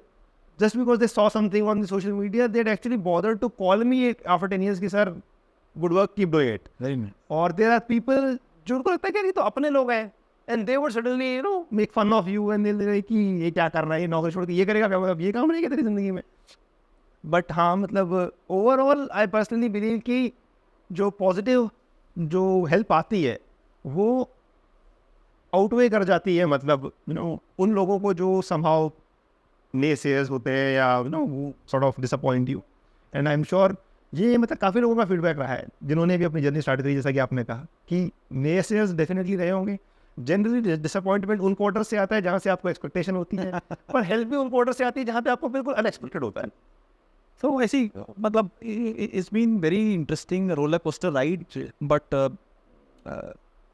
just because they saw something on the social media, they'd actually bothered to call me after 10 years कि sir good work, keep doing it. और there are people जो उनको लगता है कि ये तो अपने लोग हैं, and they would suddenly make fun of you, and they'll say कि ये क्या कर रहा है, ये नौकरी छोड़ के ये करेगा क्या, मतलब ये काम नहीं किया तेरी ज़िंदगी में। बट हाँ, मतलब ओवरऑल आई पर्सनली बिलीव कि जो पॉजिटिव जो हेल्प आती है वो आउटवे कर जाती है, मतलब उन लोगों को जो समहाउ नेसेयर्स होते हैं या वो sort of disappoint you. And I am sure ये मतलब काफ़ी लोगों का फीडबैक रहा है जिन्होंने भी अपनी जर्नी स्टार्ट करी, जैसा कि आपने कहा कि नेसेयर्स डेफिनेटली रहे होंगे। जनरली डिसअपॉइंटमेंट उन क्वार्टर से आता है जहाँ से आपको एक्सपेक्टेशन होती है, पर हेल्प भी उन क्वार्टर से आती है जहाँ पे आपको बिल्कुल अनएक्सपेक्टेड होता है। So ऐसी मतलब it's been very interesting roller coaster ride, but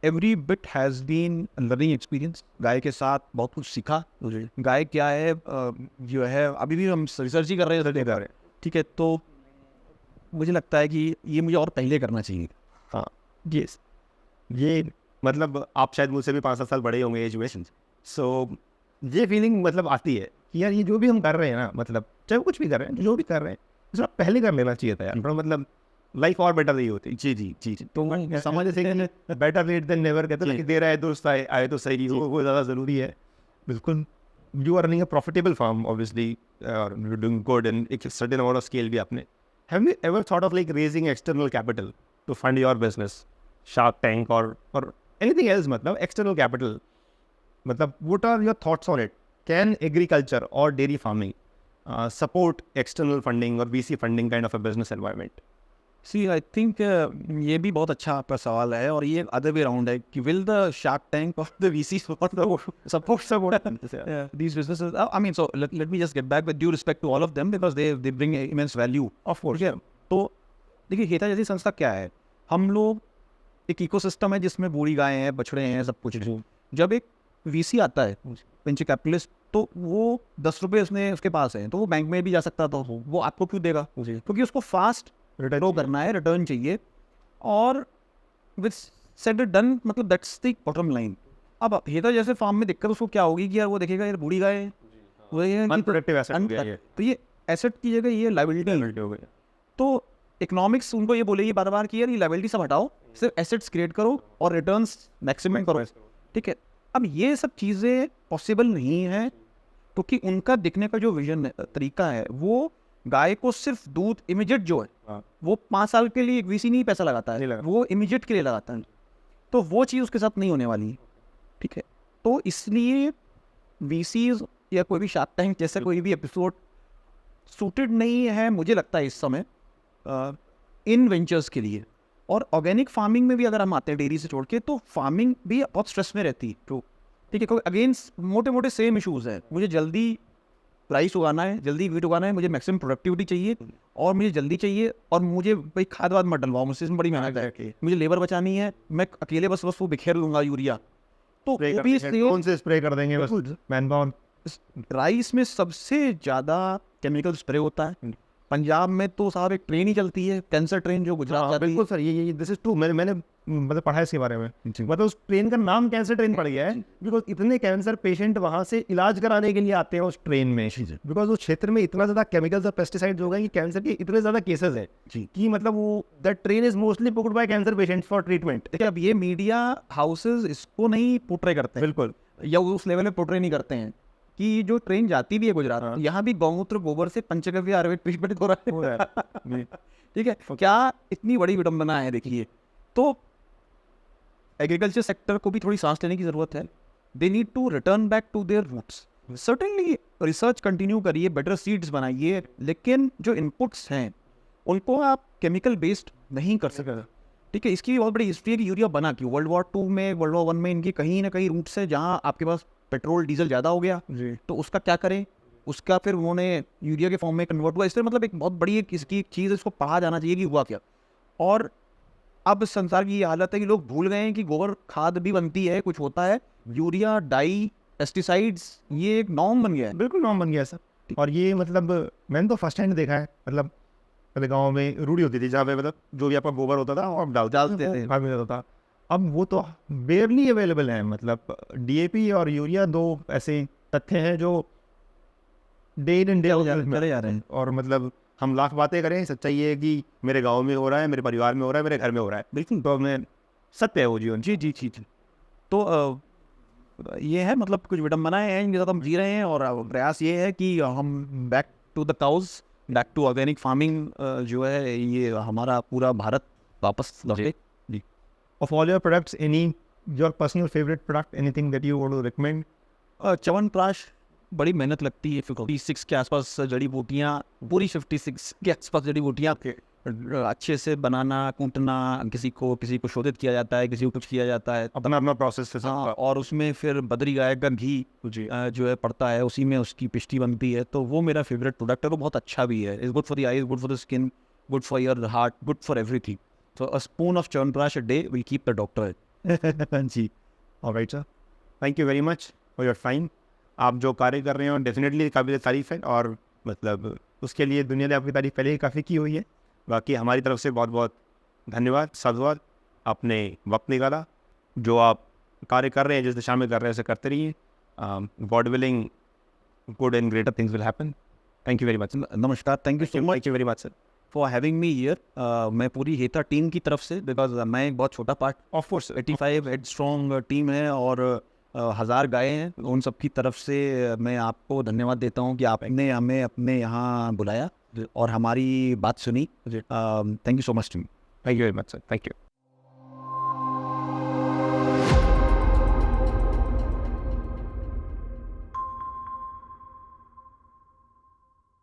every bit has been a learning experience. गाय के साथ बहुत कुछ सीखा। गाय क्या है, जो है अभी भी हम रिसर्च ही कर रहे हैं, ठीक है। तो मुझे लगता है कि ये मुझे और पहले करना चाहिए। हाँ यस, ये मतलब आप शायद मुझसे भी 5-7 साल बड़े होंगे एज में, सो ये फीलिंग मतलब आती है कि यार ये जो भी हम कर रहे हैं ना, मतलब चाहे कुछ भी कर रहे हैं, जो भी कर रहे हैं उसका पहले कर लेना चाहिए था यार, मतलब लाइफ और बेटर नहीं होती। जी जी जी जी। तो समझ से कि बेटर लेट देन नेवर कहते हैं, दे रहा है दोस्त आए तो सही, वो ज़्यादा ज़रूरी है। बिल्कुल, you are running a profitable farm obviously, और यू डूइंग गुड एंड एक सर्टेन अमाउंट ऑफ स्केल भी आपने। Have you ever thought of like raising external capital to fund your business, Shark Tank और एनीथिंग एल्स, मतलब external capital, मतलब what are your thoughts on it? Can agriculture और dairy farming support external funding or VC funding kind of a business environment? See, I think ये भी बहुत अच्छा आपका सवाल है, और ये अदर वे राउंड है कि will the Shark Tank or the VC support these businesses? I mean, so let me just get back with due respect to all of them because they bring immense value. Of course. तो देखिए, हेता जैसी संस्था क्या है, हम लोग एक इकोसिस्टम है जिसमें बूढ़ी गायें हैं, बछड़े हैं, सब कुछ। जब एक VC आता है, वेंचर कैपिटलिस्ट, तो वो 10 रुपये उसके पास है, तो वो बैंक में भी जा सकता था, वो आपको क्यों देगा? क्योंकि उसको फास्ट रिटर्न करना है, रिटर्न चाहिए, और विद सेड डन, मतलब दैट्स द बॉटम लाइन। अब हेता जैसे फार्म में दिक्कत उसको क्या होगी कि यार वो देखेगा यार बूढ़ी गाय अनप्रोडक्टिव एसेट हो गया ये, तो ये एसेट की जगह ये लायबिलिटी हो गई। तो इकोनॉमिक्स उनको ये बोलेगी बार बार कि यार ये लायबिलिटी सब हटाओ, सिर्फ एसेट्स क्रिएट करो और रिटर्न्स मैक्सिमम करो, ठीक है। अब ये सब चीज़ें पॉसिबल नहीं है, क्योंकि उनका दिखने का जो विजन तरीका है, वो गाय को सिर्फ दूध इमीडिएट जो है, वो 5 साल के लिए VC नहीं पैसा लगाता है, वो इमीडिएट के लिए लगाता है, तो वो चीज़ उसके साथ नहीं होने वाली है, ठीक है। तो इसलिए VCs या कोई भी शार्क टैंक जैसा कोई भी एपिसोड सूटेड नहीं है मुझे लगता है इस समय इन वेंचर्स के लिए। और ऑर्गेनिक फार्मिंग में भी अगर हम आते हैं डेयरी से छोड़ के, तो फार्मिंग भी बहुत स्ट्रेस में रहती है, तो ठीक है। अगेंस्ट मोटे मोटे सेम इशूज़ हैं, मुझे जल्दी प्राइस उगाना है, जल्दी वीट उगाना है, मुझे मैक्सिमम प्रोडक्टिविटी चाहिए, और मुझे जल्दी चाहिए, और मुझे भाई खाद वाद मत डलवाओ मुझसे, इसमें बड़ी मेहनत है, मुझे लेबर बचानी है, मैं अकेले बस वो बिखेर लूँगा यूरिया, तो स्प्रे वो भी ड्रोन से स्प्रे कर देंगे बस मैन पावर। राइस में सबसे ज़्यादा केमिकल स्प्रे होता है। पंजाब में तो साहब एक ट्रेन ही चलती है, कैंसर ट्रेन, जो गुजरात जाती है। बिल्कुल सर, ये दिस इज ट्रू। मैंने मतलब पढ़ा है इसके बारे में। मतलब उस ट्रेन का नाम कैंसर ट्रेन पड़ गया है बिकॉज इतने कैंसर पेशेंट वहाँ से इलाज कराने के लिए आते हैं उस ट्रेन में, बिकॉज उस क्षेत्र में इतना ज़्यादा केमिकल्स और पेस्टिसाइड्स हो गए कि कैंसर के इतने ज़्यादा केसेस हैं कि मतलब वो that train is mostly booked by cancer patients for treatment. देखिए, अब ये मीडिया हाउसेज इसको नहीं पोर्ट्रे करते हैं, बिल्कुल, या उस लेवल में पोर्ट्रे नहीं करते हैं कि जो ट्रेन जाती भी है गुजरात, यहाँ भी गौमूत्र गोबर से पंचगव्य आयुर्वेद ट्रीटमेंट हो रहा है। ठीक है, क्या इतनी बड़ी विडंबना है। देखिए, तो एग्रीकल्चर सेक्टर को भी थोड़ी सांस लेने की ज़रूरत है। They need to return back to their roots. Certainly research continue करिए, बेटर सीड्स बनाइए, लेकिन जो इनपुट्स हैं उनको आप केमिकल बेस्ड नहीं कर सकते। ठीक है, इसकी भी बहुत बड़ी हिस्ट्री है कि यूरिया बना क्यों। वर्ल्ड वॉर 2 में, वर्ल्ड वॉर 1 में इनकी कहीं ना कहीं रूट्स है जहाँ आपके पास पेट्रोल डीजल ज़्यादा हो गया, तो उसका क्या करें, उसका फिर उन्होंने यूरिया के फॉर्म में कन्वर्ट हुआ। इसलिए मतलब एक बहुत बड़ी इसकी एक चीज़, इसको पढ़ा जाना चाहिए कि हुआ क्या। और अब संसार की ये हालत है कि लोग भूल गए हैं कि गोबर खाद भी बनती है, कुछ होता है, यूरिया, डाई, पेस्टिसाइड्स, ये एक नॉर्म बन गया है। बिल्कुल नॉर्म बन गया सर। और ये मतलब मैंने तो फर्स्ट हैंड देखा है। मतलब पहले गाँव में रूढ़ी होती थी जहाँ पे मतलब जो भी आपका गोबर होता था वो आप डालते थे, खाद में जाता था। अब वो तो बेयरली अवेलेबल है। मतलब डीएपी और यूरिया दो ऐसे तथ्य हैं जो डे इन डे चले जा रहे हैं। और मतलब हम लाख बातें करें, सच्चाई ये है कि मेरे गांव में हो रहा है, मेरे परिवार में हो रहा है, मेरे घर में हो रहा है। बिल्कुल, तो मैं सत्य है वो जीवन। जी जी जी जी। तो ये है, मतलब कुछ विडंबनाएं हैं इनके साथ हम जी रहे हैं, और प्रयास ये है कि हम back to the cows, back to organic farming जो है, ये हमारा पूरा भारत वापस लौटे। जी। Of all your products, any your personal favorite product, anything that you want to recommend? Chyawanprash, बड़ी मेहनत लगती है। 56 के आसपास जड़ी बूटियाँ, पूरी 56 के आसपास जड़ी बूटियाँ अच्छे से बनाना, कूटना, किसी को शोधित किया जाता है, किसी को कुछ किया जाता है, अपना अपना प्रोसेस है। हाँ, और उसमें फिर बद्री गाय का घी जो है पड़ता है, उसी में उसकी पिष्टी बनती है। तो वो मेरा फेवरेट प्रोडक्ट है, वो बहुत अच्छा भी है। Is good for the eyes, good for the skin, good for your heart, good for everything. So a spoon of Chyawanprash a day will keep the doctor. जी, alright sir, thank you very much for your time. आप जो कार्य कर रहे हो definitely काबिल तारीफ़ है, और मतलब उसके लिए दुनिया ने आपकी तारीफ़ पहले ही काफ़ी की हुई है। बाकी हमारी तरफ से बहुत बहुत धन्यवाद, साधुवाद। आपने वक्त निकाला, जो आप कार्य कर रहे हैं, जिस दिशा में कर रहे हैं उसे करते रहिए। God willing, good and greater things will happen. Thank you very much. नमस्कार, thank you so much, thank you very much sir for having me here. मैं पूरी हेता टीम की तरफ से, बिकॉज मैं एक बहुत छोटा part, of course 85 head strong team है और 1000 गायें हैं, उन सब की तरफ से मैं आपको धन्यवाद देता हूँ कि आपने हमें अपने यहाँ बुलाया और हमारी बात सुनी। Thank you so much team. Thank you very much sir, thank you.